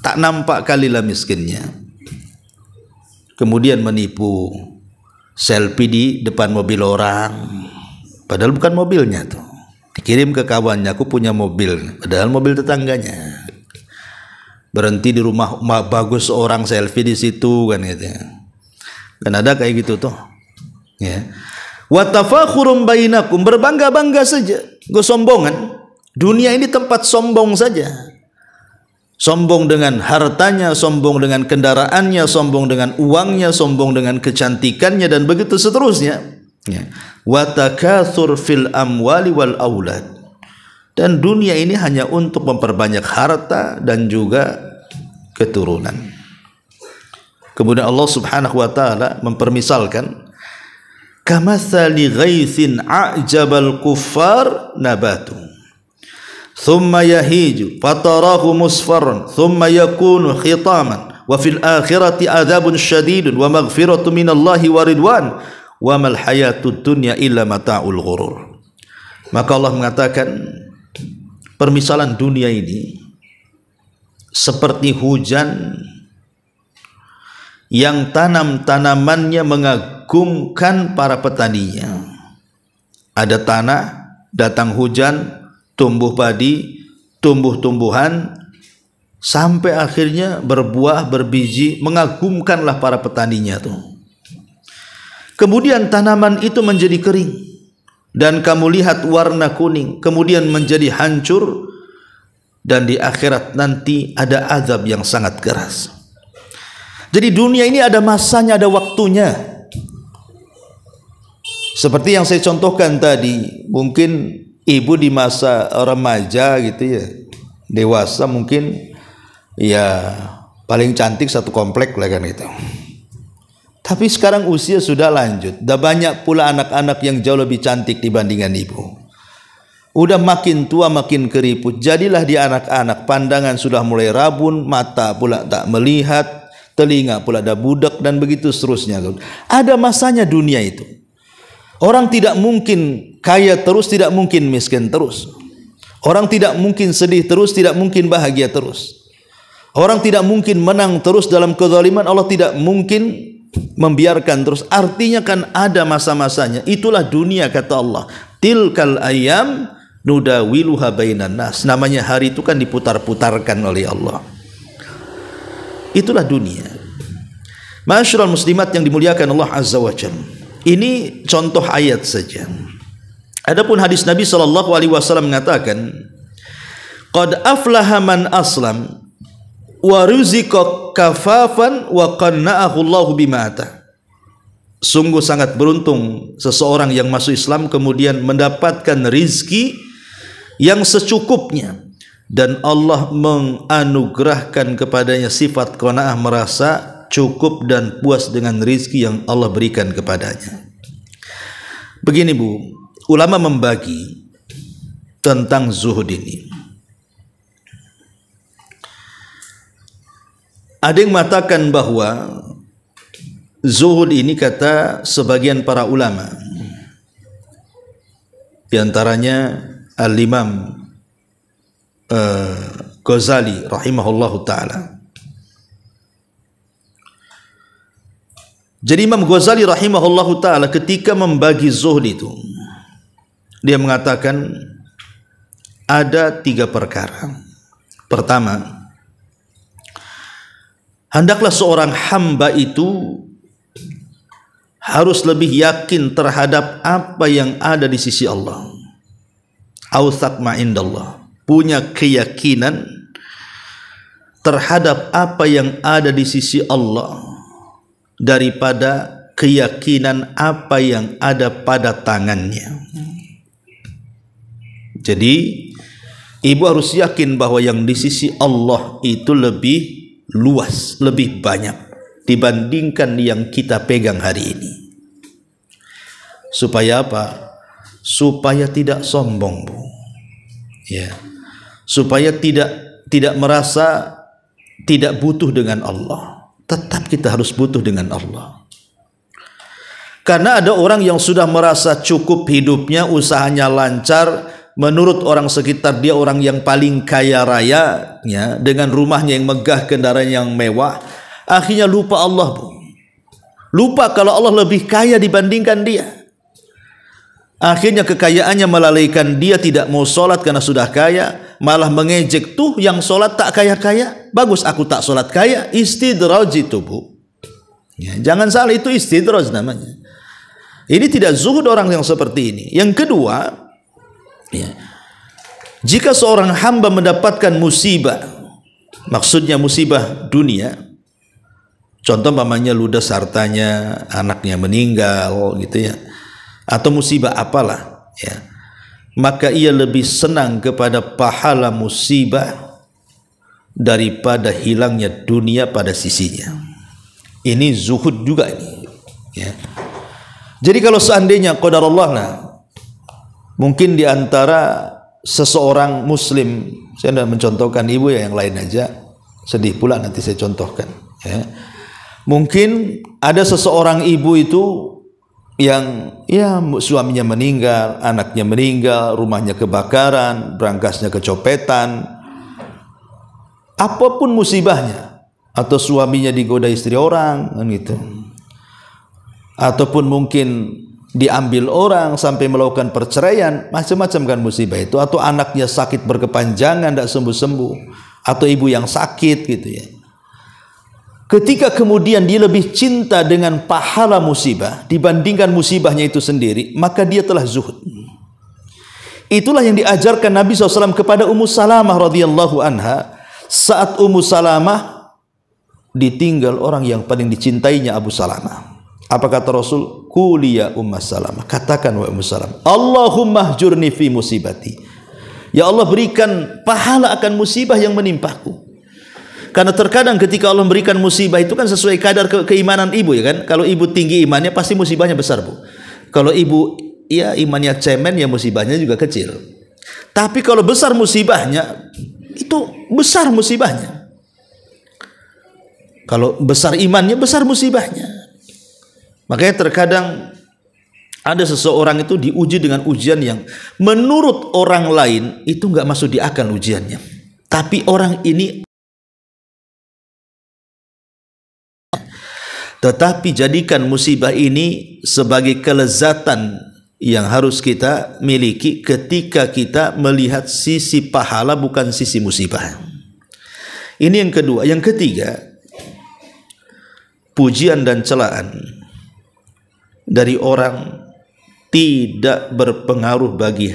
tak nampak kalilah miskinnya, kemudian menipu, selfie di depan mobil orang, padahal bukan mobilnya tuh. Dikirim ke kawannya, aku punya mobil, padahal mobil tetangganya. Berhenti di rumah bagus orang, selfie di situ kan gitu. Kan ada kayak gitu tuh. Ya. Wa tafakhurum bainakum, berbangga-bangga saja, kesombongan. Dunia ini tempat sombong saja. Sombong dengan hartanya, sombong dengan kendaraannya, sombong dengan uangnya, sombong dengan kecantikannya, dan begitu seterusnya. Ya. Wa takatsur fil amwali wal aulad. Dan dunia ini hanya untuk memperbanyak harta dan juga keturunan. Kemudian Allah Subhanahu wa taala mempermisalkan, kamatsali ghaitsin a'jabal kuffar nabatu thumma yahiju fatarahu musfarran thumma yakunu khitaman wa fil akhirati adzabun syadidun wa maghfiratu minallahi wa ridwan wa mal hayatud dunya illa mata'ul ghurur. Maka Allah mengatakan, permisalan dunia ini seperti hujan yang tanam-tanamannya mengagumkan para petaninya. Ada tanah, datang hujan, tumbuh padi, tumbuh-tumbuhan, sampai akhirnya berbuah, berbiji, mengagumkanlah para petaninya tuh. Kemudian tanaman itu menjadi kering, dan kamu lihat warna kuning, kemudian menjadi hancur, dan di akhirat nanti ada azab yang sangat keras. Jadi dunia ini ada masanya, ada waktunya. Seperti yang saya contohkan tadi, mungkin ibu di masa remaja gitu ya, dewasa mungkin ya paling cantik satu komplek lah kan itu. Tapi sekarang usia sudah lanjut, dah banyak pula anak-anak yang jauh lebih cantik dibandingkan ibu. Udah makin tua makin keriput, jadilah di anak-anak pandangan sudah mulai rabun, mata pula tak melihat, telinga pula dah budak, dan begitu seterusnya. Ada masanya dunia itu. Orang tidak mungkin kaya terus, tidak mungkin miskin terus. Orang tidak mungkin sedih terus, tidak mungkin bahagia terus. Orang tidak mungkin menang terus dalam kezaliman, Allah tidak mungkin membiarkan terus. Artinya kan ada masa-masanya. Itulah dunia, kata Allah. Tilkal ayyam nudawiluha bainan nas. Namanya hari itu kan diputar-putarkan oleh Allah. Itulah dunia. Ma'asyiral muslimat yang dimuliakan Allah Azza wa Jalla. Ini contoh ayat saja. Adapun hadis Nabi sallallahu alaihi wasallam mengatakan, qad aflaha man aslam wa ruziqa kafafan wa qanna'ahu Allahu bima ata. Sungguh sangat beruntung seseorang yang masuk Islam kemudian mendapatkan rizki yang secukupnya, dan Allah menganugerahkan kepadanya sifat qanaah, merasa cukup dan puas dengan rizki yang Allah berikan kepadanya. Begini Bu, ulama membagi tentang zuhud ini. Ada yang mengatakan bahwa zuhud ini, kata sebagian para ulama, di antaranya Al-Imam Ghazali rahimahullahu ta'ala. Jadi Imam Ghazali rahimahullahu ta'ala ketika membagi zuhud itu, dia mengatakan ada 3 perkara. Pertama, hendaklah seorang hamba itu harus lebih yakin terhadap apa yang ada di sisi Allah. Awthaq ma indallah, punya keyakinan terhadap apa yang ada di sisi Allah daripada keyakinan apa yang ada pada tangannya. Jadi ibu harus yakin bahwa yang di sisi Allah itu lebih luas, lebih banyak dibandingkan yang kita pegang hari ini. Supaya apa? Supaya tidak sombong, Bu. Ya. Supaya tidak merasa tidak butuh dengan Allah. Tetap kita harus butuh dengan Allah. Karena ada orang yang sudah merasa cukup hidupnya, usahanya lancar, menurut orang sekitar dia orang yang paling kaya raya, ya, dengan rumahnya yang megah, kendaraan yang mewah, akhirnya lupa Allah, Bu. Lupa kalau Allah lebih kaya dibandingkan dia. Akhirnya kekayaannya melalaikan dia, tidak mau sholat karena sudah kaya, malah mengejek, tuh yang sholat tak kaya-kaya, bagus aku tak sholat kaya. Istidraj itu, Bu. Ya, jangan salah, itu istidraj namanya. Ini tidak zuhud orang yang seperti ini. Yang kedua, ya, jika seorang hamba mendapatkan musibah, maksudnya musibah dunia, contoh mamanya ludes hartanya, anaknya meninggal gitu ya, atau musibah apalah ya, maka ia lebih senang kepada pahala musibah daripada hilangnya dunia pada sisinya. Ini zuhud juga ini ya. Jadi kalau seandainya qadarullah lah, mungkin di antara seseorang muslim, saya tidak mencontohkan ibu ya, yang lain aja, sedih pula nanti saya contohkan ya. Mungkin ada seseorang ibu itu yang ya suaminya meninggal, anaknya meninggal, rumahnya kebakaran, berangkasnya kecopetan, apapun musibahnya, atau suaminya digoda istri orang kan gitu, ataupun mungkin diambil orang sampai melakukan perceraian, macam-macam kan musibah itu, atau anaknya sakit berkepanjangan tidak sembuh-sembuh, atau ibu yang sakit gitu ya. Ketika kemudian dia lebih cinta dengan pahala musibah dibandingkan musibahnya itu sendiri, maka dia telah zuhud. Itulah yang diajarkan Nabi SAW kepada Ummu Salamah radhiyallahu anha saat Ummu Salamah ditinggal orang yang paling dicintainya, Abu Salamah. Apa kata Rasul? Quli ya Ummu Salamah, katakan wa Ummu Salamah, Allahumma hjurni fi musibati. Ya Allah, berikan pahala akan musibah yang menimpaku. Karena terkadang ketika Allah memberikan musibah itu kan sesuai kadar keimanan ibu ya kan. Kalau ibu tinggi imannya pasti musibahnya besar, Bu. Kalau ibu ya imannya cemen ya musibahnya juga kecil. Tapi kalau besar musibahnya, itu besar musibahnya. Kalau besar imannya, besar musibahnya. Makanya terkadang ada seseorang itu diuji dengan ujian yang menurut orang lain itu nggak masuk di akal ujiannya. Tapi orang ini, tetapi jadikan musibah ini sebagai kelezatan yang harus kita miliki ketika kita melihat sisi pahala bukan sisi musibah. Ini yang kedua. Yang ketiga, pujian dan celaan dari orang tidak berpengaruh bagi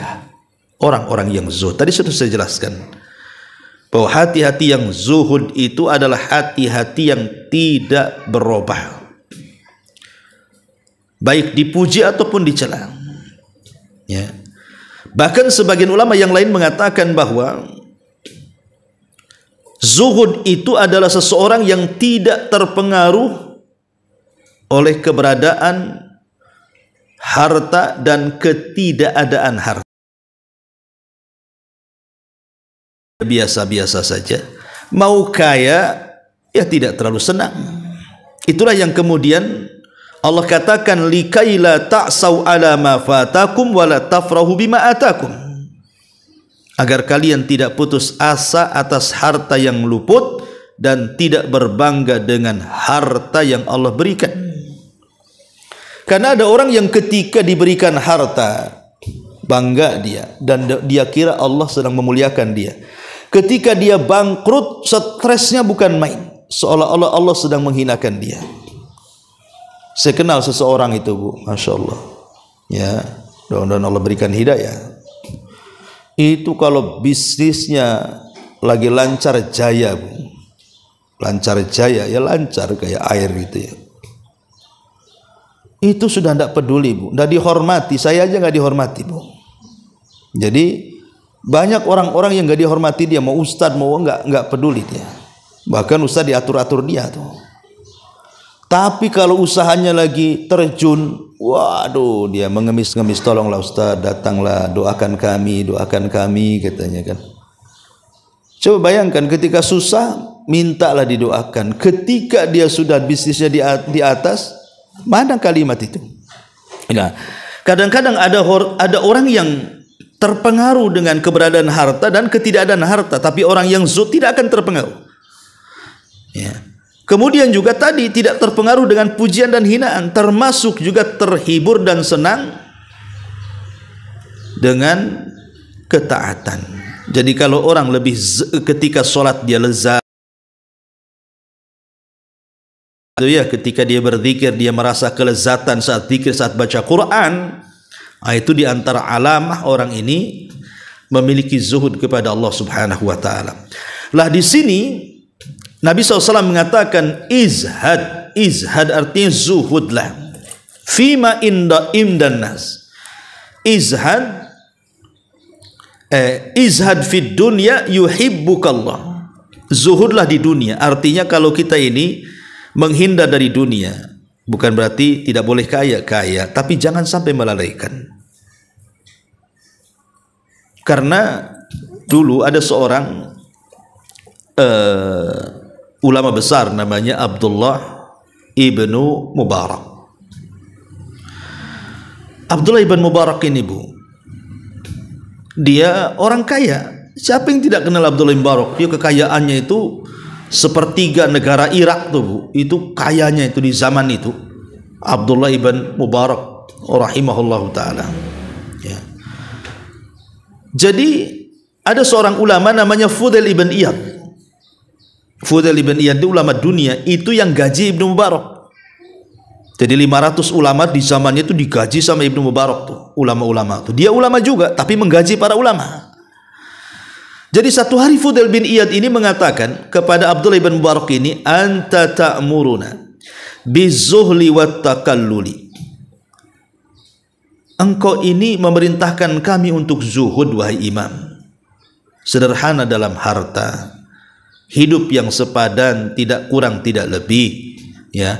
orang-orang yang zuhud. Tadi sudah saya jelaskan bahwa hati-hati yang zuhud itu adalah hati-hati yang tidak berubah, baik dipuji ataupun dicela. Ya. Bahkan sebagian ulama yang lain mengatakan bahwa zuhud itu adalah seseorang yang tidak terpengaruh oleh keberadaan harta dan ketidakadaan harta. Biasa-biasa saja, mau kaya ya tidak terlalu senang. Itulah yang kemudian Allah katakan likaila ta'sau ala ma fatakum wa la tafrahu bima atakum, agar kalian tidak putus asa atas harta yang luput dan tidak berbangga dengan harta yang Allah berikan. Karena ada orang yang ketika diberikan harta bangga dia dan dia kira Allah sedang memuliakan dia. Ketika dia bangkrut, stresnya bukan main, seolah-olah Allah sedang menghinakan dia. Saya kenal seseorang itu, Bu, Masya Allah ya, mudah-mudahan Allah berikan hidayah. Itu kalau bisnisnya lagi lancar jaya, Bu, lancar jaya ya, lancar kayak air gitu ya, itu sudah tidak peduli, Bu, tidak dihormati. Saya aja nggak dihormati, Bu. Jadi Banyak orang-orang yang nggak dihormati dia, mau ustadz mau nggak peduli dia. Bahkan ustadz diatur-atur dia tuh. Tapi kalau usahanya lagi terjun, waduh, dia mengemis-ngemis, tolonglah ustadz, datanglah, doakan kami katanya kan. Coba bayangkan ketika susah, mintalah didoakan. Ketika dia sudah bisnisnya di atas, mana kalimat itu? Nah, kadang-kadang ada orang yang terpengaruh dengan keberadaan harta dan ketidakadaan harta, tapi orang yang zuhud tidak akan terpengaruh. Ya. Kemudian juga tadi tidak terpengaruh dengan pujian dan hinaan, termasuk juga terhibur dan senang dengan ketaatan. Jadi kalau orang lebih ketika sholat dia lezat, ya, ketika dia berzikir dia merasa kelezatan saat zikir, saat baca Quran, itu di antara alamah orang ini memiliki zuhud kepada Allah Subhanahu wa taala. Lah di sini Nabi SAW mengatakan izhad artinya zuhudlah fima imdan nas. Izhad fid dunya yuhibbukallah. Zuhudlah di dunia, artinya kalau kita ini menghindar dari dunia, bukan berarti tidak boleh kaya, tapi jangan sampai melalaikan. Karena dulu ada seorang ulama besar namanya Abdullah ibnu Mubarak. Abdullah ibn Mubarak ini, Bu, dia orang kaya. Siapa yang tidak kenal Abdullah ibn Mubarak? Dia kekayaannya itu sepertiga negara Irak tuh, Bu. Itu kayanya itu di zaman itu. Abdullah ibn Mubarak rahimahullahu taala. Ya. Jadi ada seorang ulama namanya Fudail ibn Iyad. Fudail ibn Iyad itu ulama dunia, itu yang gaji Ibnu Mubarak. Jadi 500 ulama di zamannya itu digaji sama Ibnu Mubarak tuh, ulama-ulama tuh. Dia ulama juga tapi menggaji para ulama. Jadi satu hari Fudail bin Iyad ini mengatakan kepada Abdullah bin Mubarak ini, anta ta'muruna bizuhli wat takalluli. Engkau ini memerintahkan kami untuk zuhud, wahai imam. Sederhana dalam harta, hidup yang sepadan, tidak kurang tidak lebih, ya.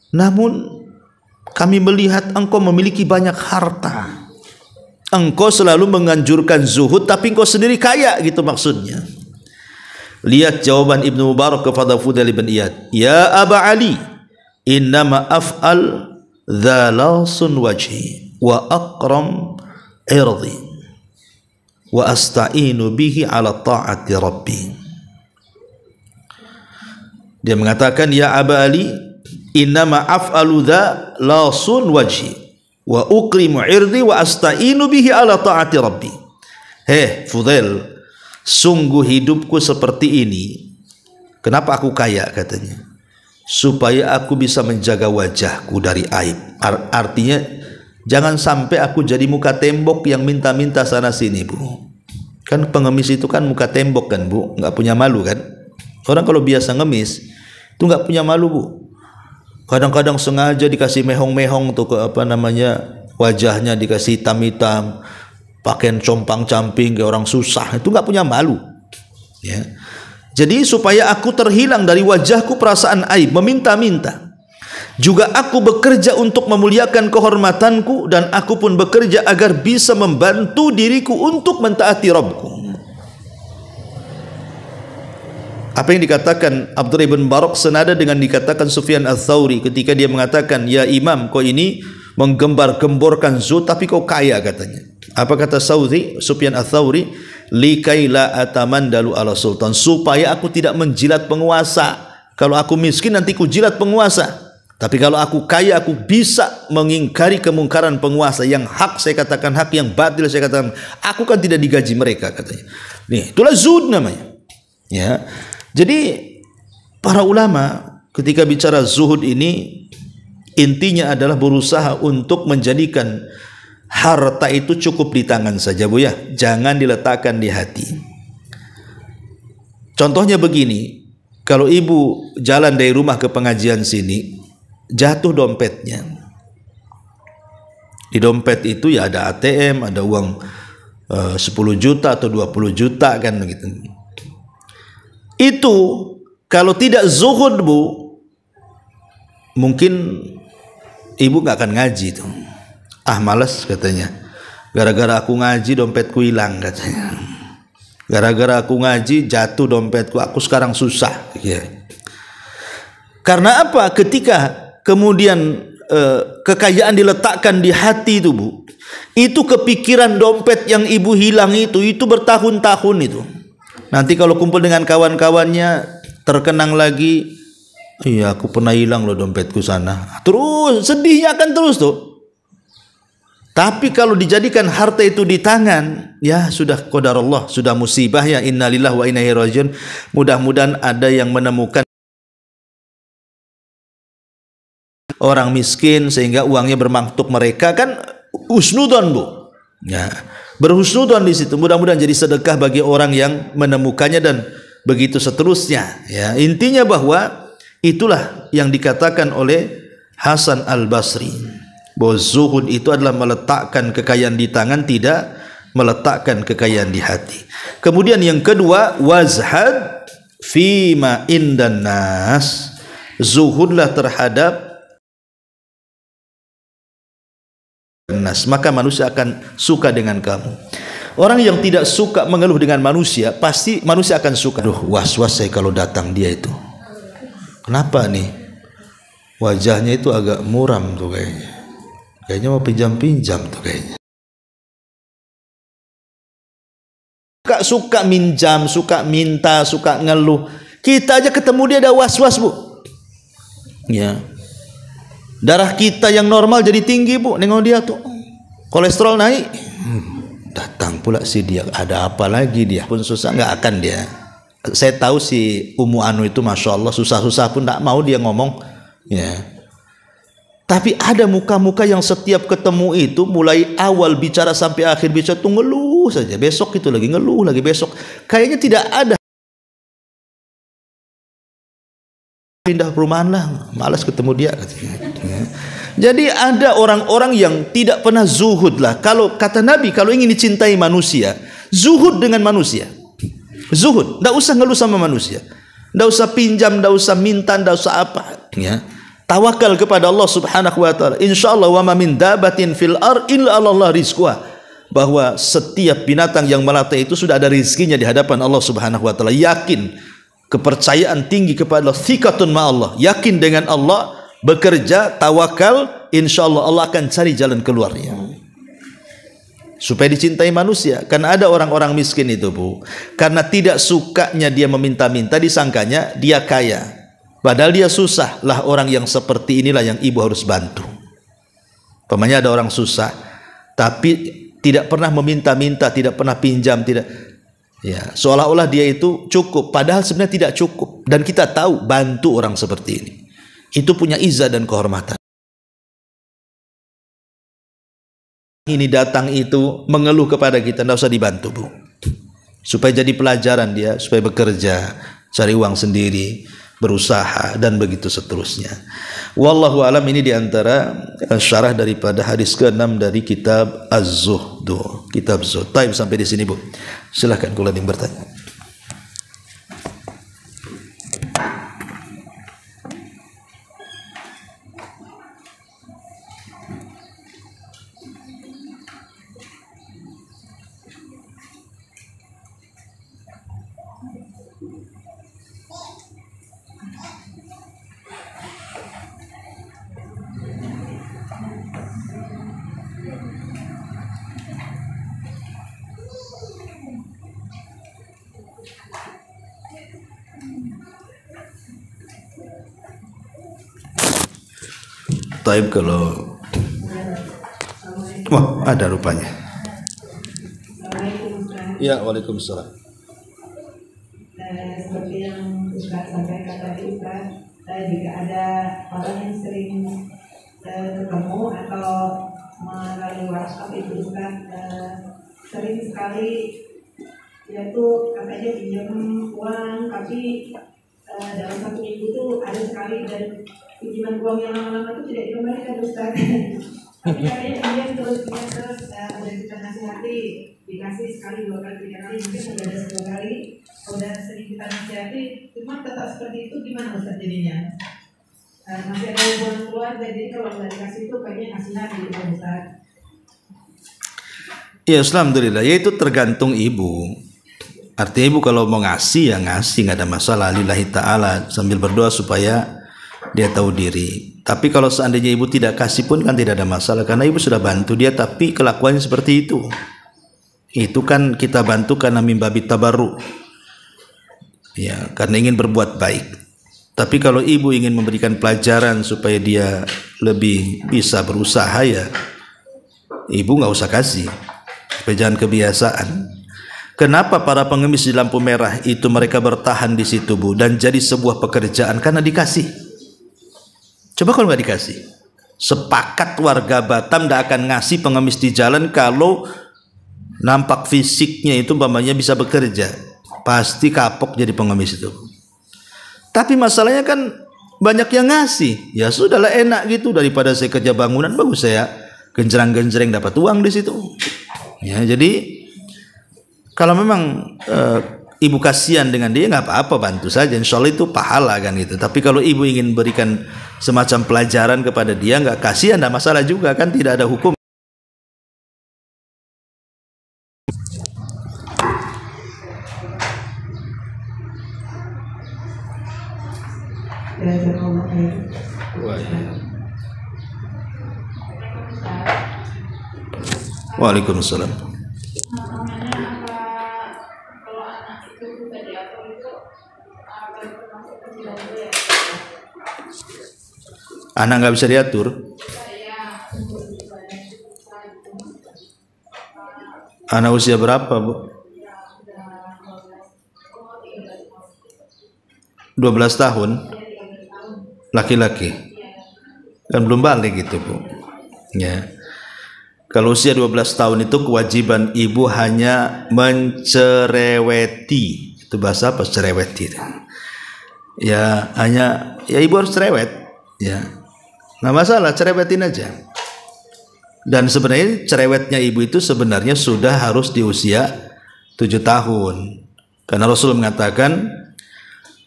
Namun kami melihat engkau memiliki banyak harta. Engkau selalu menganjurkan zuhud, tapi engkau sendiri kaya, gitu maksudnya. Lihat jawaban Ibnu Mubarak kepada Fudail bin Iyad. Ya Aba Ali, innama af'al dhalasun wajhi wa aqram irdi wa asta'inu bihi ala ta'ati rabbi. Dia mengatakan, ya Aba Ali, innama af'alu dhalasun wajhi wa ukrimu irdi wa asta'inu bihi ala ta'ati rabbi. Fudail, sungguh hidupku seperti ini. Kenapa aku kaya? Katanya, supaya aku bisa menjaga wajahku dari aib. Artinya jangan sampai aku jadi muka tembok yang minta-minta sana sini, Bu. Kan pengemis itu kan muka tembok kan, Bu, nggak punya malu kan. Orang kalau biasa ngemis itu nggak punya malu, Bu. Kadang-kadang sengaja dikasih mehong-mehong tuh, wajahnya dikasih hitam-hitam, pakaian compang-camping kayak orang susah, itu nggak punya malu, ya. Jadi supaya aku terhilang dari wajahku perasaan aib, meminta-minta. Juga aku bekerja untuk memuliakan kehormatanku, dan aku pun bekerja agar bisa membantu diriku untuk mentaati Rabbku. Apa yang dikatakan Abdullah bin Mubarak senada dengan dikatakan Sufyan Ats-Tsauri ketika dia mengatakan, ya imam, kau ini menggembar-gemborkan zuhud tapi kau kaya, katanya. Apa kata Sufyan Ats-Tsauri? Likaila atamandalu ala sultan, supaya aku tidak menjilat penguasa. Kalau aku miskin nanti ku jilat penguasa, tapi kalau aku kaya aku bisa mengingkari kemungkaran penguasa. Yang hak saya katakan hak, yang batil saya katakan. Aku kan tidak digaji mereka, katanya. Nih, itulah zuhud namanya, ya. Jadi para ulama ketika bicara zuhud ini intinya adalah berusaha untuk menjadikan harta itu cukup di tangan saja, Bu, ya. Jangan diletakkan di hati. Contohnya begini, kalau ibu jalan dari rumah ke pengajian sini, jatuh dompetnya. Di dompet itu ya ada ATM, ada uang 10 juta atau 20 juta kan begitu. Itu kalau tidak zuhud Bu, mungkin ibu nggak akan ngaji tuh. Malas katanya. Gara-gara aku ngaji dompetku hilang katanya. Gara-gara aku ngaji jatuh dompetku, aku sekarang susah. Ya. Karena apa? Ketika kemudian kekayaan diletakkan di hati itu Bu, itu kepikiran dompet yang ibu hilang itu bertahun-tahun itu. Nanti kalau kumpul dengan kawan-kawannya terkenang lagi, iya aku pernah hilang loh dompetku sana. Terus sedihnya akan terus tuh. Tapi kalau dijadikan harta itu di tangan, ya sudah qadarullah, sudah musibah ya, innalillahi wa inna ilaihi rajiun. Mudah-mudahan ada yang menemukan orang miskin sehingga uangnya bermanfaat mereka, kan husnudzon Bu. Ya, berhusnudzon di situ. Mudah-mudahan jadi sedekah bagi orang yang menemukannya dan begitu seterusnya. Ya, intinya bahwa itulah yang dikatakan oleh Hasan Al-Basri, bahwa zuhud itu adalah meletakkan kekayaan di tangan, tidak meletakkan kekayaan di hati. Kemudian yang kedua, wazhad fima indan nas. Zuhudlah terhadap nas, maka manusia akan suka dengan kamu. Orang yang tidak suka mengeluh dengan manusia, pasti manusia akan suka. Aduh, was-was saya kalau datang dia itu. Kenapa nih? Wajahnya itu agak muram tuh kayaknya. Kayaknya mau pinjam-pinjam tuh kayaknya. Suka minjam, suka minta, suka ngeluh. Kita aja ketemu dia ada was-was Bu. Ya. Darah kita yang normal jadi tinggi Bu, nengok dia tuh kolesterol naik. Datang pula si dia, ada apa lagi dia? Pun susah nggak akan dia. Saya tahu si Ummu Anu itu masya Allah susah-susah pun nggak mau dia ngomong. Ya. Tapi ada muka-muka yang setiap ketemu itu mulai awal bicara sampai akhir bicara tuh ngeluh saja. Besok itu lagi ngeluh lagi besok. Kayaknya tidak ada. Pindah perumahan lah, malas ketemu dia. Jadi ada orang-orang yang tidak pernah zuhud lah. Kalau kata Nabi, kalau ingin dicintai manusia, zuhud dengan manusia. Zuhud, tidak usah ngeluh sama manusia, tidak usah pinjam, tidak usah minta, tidak usah apa. Ya. Tawakal kepada Allah Subhanahu Wa Taala. Insyaallah wa ma min dabatin fil ar illa Allah rizquha. Bahwa setiap binatang yang melata itu sudah ada rizkinya di hadapan Allah Subhanahu Wa Taala. Yakin. Kepercayaan tinggi kepada Allah, thiqatun ma Allah, yakin dengan Allah, bekerja, tawakal, insyaallah Allah akan cari jalan keluarnya. Supaya dicintai manusia. Karena ada orang-orang miskin itu Bu, karena tidak sukanya dia meminta-minta, disangkanya dia kaya, padahal dia susah. Lah orang yang seperti inilah yang ibu harus bantu. Pemanya ada orang susah tapi tidak pernah meminta-minta, tidak pernah pinjam, tidak. Ya, seolah-olah dia itu cukup, padahal sebenarnya tidak cukup. Dan kita tahu bantu orang seperti ini, itu punya izzah dan kehormatan. Ini datang itu mengeluh kepada kita, tidak usah dibantu Bu. Supaya jadi pelajaran dia, supaya bekerja, cari uang sendiri, berusaha dan begitu seterusnya. Wallahu alam, ini diantara syarah daripada hadis ke-6 dari kitab Az-Zuhdu, kitab Zuhd. Taib sampai di sini Bu. Silahkan kalau ada yang bertanya. Taib kalau ada rupanya. Ya, waalaikumsalam. Seperti yang Ustaz sampaikan tadi Ustaz, jika ada orang yang sering ketemu atau melalui WhatsApp itu Ustaz, sering sekali yaitu katanya pinjam uang, tapi dalam satu minggu itu ada sekali dan pinjaman uang yang lama-lama itu tidak dikembalikan Ustaz. Tapi katanya dia terus dan kita nasihati jika ngasih sekali, 2 kali, 3 kali, mungkin sudah ada 10 kali, udah sering kita nasihati, cuma tetap seperti itu, gimana Ustaz jadinya? Masih ada hubungan keluarga, jadi kalau nggak dikasih itu kayaknya ngasih lagi gitu Ustaz. Ya, alhamdulillah, ya itu tergantung ibu. Artinya ibu kalau mau ngasih ya ngasih, nggak ada masalah, lillahi ta'ala, sambil berdoa supaya dia tahu diri. Tapi kalau seandainya ibu tidak kasih pun kan tidak ada masalah, karena ibu sudah bantu dia tapi kelakuannya seperti itu. Itu kan kita bantu karena mimbabi tabarru, ya, karena ingin berbuat baik. Tapi kalau ibu ingin memberikan pelajaran supaya dia lebih bisa berusaha, ya ibu nggak usah kasih, supaya jangan kebiasaan. Kenapa para pengemis di lampu merah itu mereka bertahan di situ, Bu, dan jadi sebuah pekerjaan? Karena dikasih. Coba kalau nggak dikasih, sepakat warga Batam tidak akan ngasih pengemis di jalan kalau nampak fisiknya itu umpamanya bisa bekerja, pasti kapok jadi pengemis itu. Tapi masalahnya kan banyak yang ngasih, ya sudahlah, enak gitu, daripada saya kerja bangunan, bagus saya genjreng-genjreng dapat uang di situ. Ya, jadi kalau memang ibu kasihan dengan dia, nggak apa-apa, bantu saja, insya Allah itu pahala kan gitu. Tapi kalau ibu ingin berikan semacam pelajaran kepada dia, nggak kasihan, nggak masalah juga kan, tidak ada hukum. Waalaikumsalam. Anak nggak bisa diatur. Anak usia berapa, Bu? 12 tahun. Laki-laki. Kan belum balik gitu, Bu. Ya. Kalau usia 12 tahun itu kewajiban ibu hanya mencereweti. Itu bahasa apa, cereweti? Ya, hanya ya ibu harus cerewet, ya. Nggak masalah, cerewetin aja. Dan sebenarnya cerewetnya ibu itu sebenarnya sudah harus di usia 7 tahun. Karena Rasul mengatakan,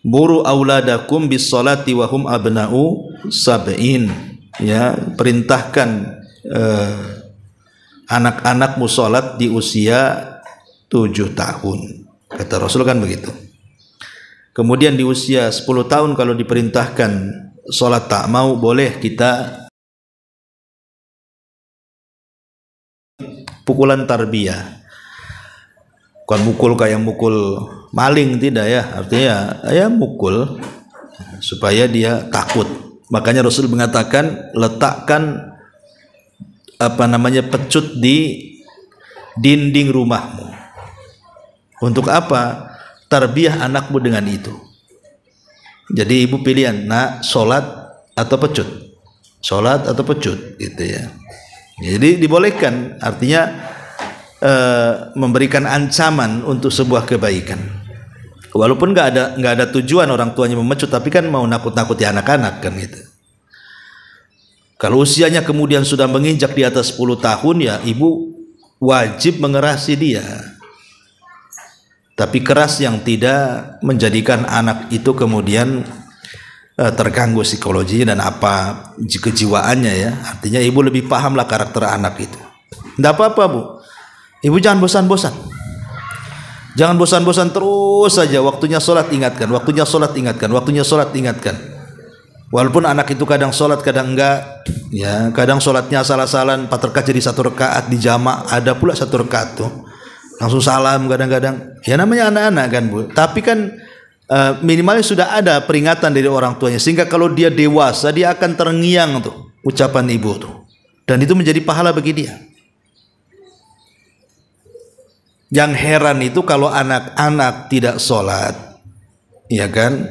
"Muru auladakum bis sholati wa hum abna'u sab'in." Ya, perintahkan anak-anakmu sholat di usia 7 tahun. Kata Rasul kan begitu. Kemudian di usia 10 tahun kalau diperintahkan sholat tak mau, boleh kita pukulan tarbiyah. Bukan mukul kayak mukul maling, tidak ya. Artinya ya mukul supaya dia takut. Makanya Rasul mengatakan, letakkan pecut di dinding rumahmu. Untuk apa? Tarbiyah anakmu dengan itu. Jadi ibu pilihan, nak, sholat atau pecut, sholat atau pecut, gitu ya. Jadi dibolehkan, artinya memberikan ancaman untuk sebuah kebaikan. Walaupun nggak ada tujuan orang tuanya memecut, tapi kan mau nakut-nakuti anak-anak kan gitu. Kalau usianya kemudian sudah menginjak di atas 10 tahun, ya ibu wajib mengerasi dia. Tapi keras yang tidak menjadikan anak itu kemudian terganggu psikologinya dan apa kejiwaannya, ya. Artinya ibu lebih pahamlah karakter anak itu. Tidak apa-apa, Bu. Ibu jangan bosan-bosan. Jangan bosan-bosan terus saja. Waktunya sholat ingatkan, waktunya sholat ingatkan, waktunya sholat ingatkan. Walaupun anak itu kadang sholat, kadang enggak, ya. Kadang sholatnya asal-asalan, 4 rakaat jadi 1 rakaat di jamak, ada pula 1 rakaat tuh langsung salam kadang-kadang. Ya namanya anak-anak kan, Bu. Tapi kan minimalnya sudah ada peringatan dari orang tuanya, sehingga kalau dia dewasa dia akan terngiang tuh ucapan ibu tuh, dan itu menjadi pahala bagi dia. Yang heran itu kalau anak-anak tidak sholat, ya kan?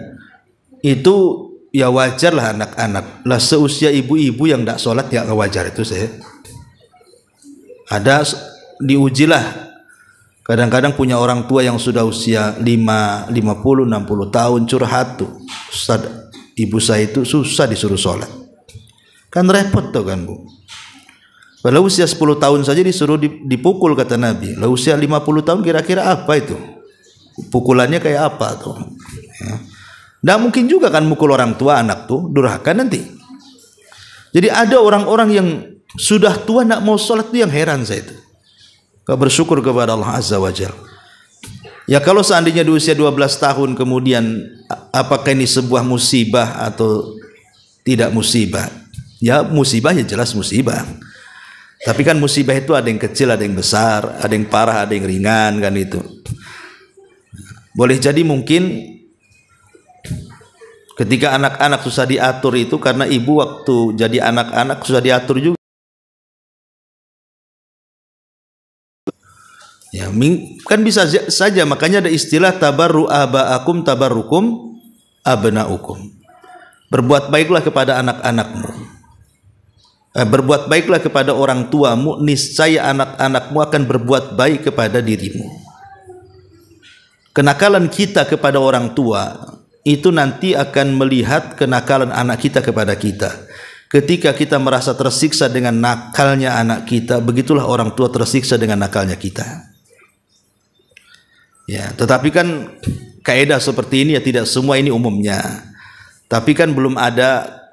Itu ya wajar lah, anak-anak lah seusia ibu-ibu yang tidak sholat, ya wajar itu. Saya ada diujilah. Kadang-kadang punya orang tua yang sudah usia 50, 60 tahun curhat tuh, Ustaz, ibu saya itu susah disuruh sholat. Kan repot tuh kan, Bu. Kalau usia 10 tahun saja disuruh dipukul kata Nabi. Lalu usia 50 tahun kira-kira apa itu? Pukulannya kayak apa tuh? Ya. Nah mungkin juga kan mukul orang tua anak tuh durhaka nanti. Jadi ada orang-orang yang sudah tua nak mau sholat itu yang heran saya itu. Kau bersyukur kepada Allah Azza wa Jalla. Ya kalau seandainya di usia 12 tahun kemudian apakah ini sebuah musibah atau tidak musibah? Ya musibah ya jelas musibah. Tapi kan musibah itu ada yang kecil, ada yang besar, ada yang parah, ada yang ringan kan itu. Boleh jadi mungkin ketika anak-anak susah diatur itu karena ibu waktu jadi anak-anak susah diatur juga. Ya, kan bisa saja, makanya ada istilah tabarru abaakum tabarrukum abnaukum. Berbuat baiklah kepada anak-anakmu. Berbuat baiklah kepada orang tuamu, niscaya anak-anakmu akan berbuat baik kepada dirimu. Kenakalan kita kepada orang tua itu nanti akan melihat kenakalan anak kita kepada kita. Ketika kita merasa tersiksa dengan nakalnya anak kita, begitulah orang tua tersiksa dengan nakalnya kita. Ya, tetapi kan kaidah seperti ini ya tidak semua ini umumnya. Tapi kan belum ada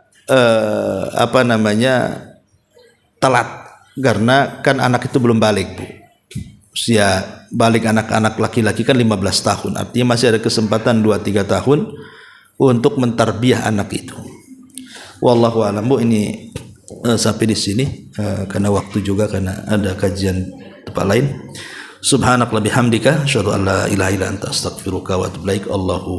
telat karena kan anak itu belum balik, Bu. Usia balik anak-anak laki-laki kan 15 tahun. Artinya masih ada kesempatan 2-3 tahun untuk mentarbiah anak itu. Wallahu a'lam. Bu, ini sampai di sini karena waktu juga karena ada kajian tempat lain. Subhanakallahumma bihamdika asyhadu an la ilaha illa anta astaghfiruka wa atubu ilaik. Allahu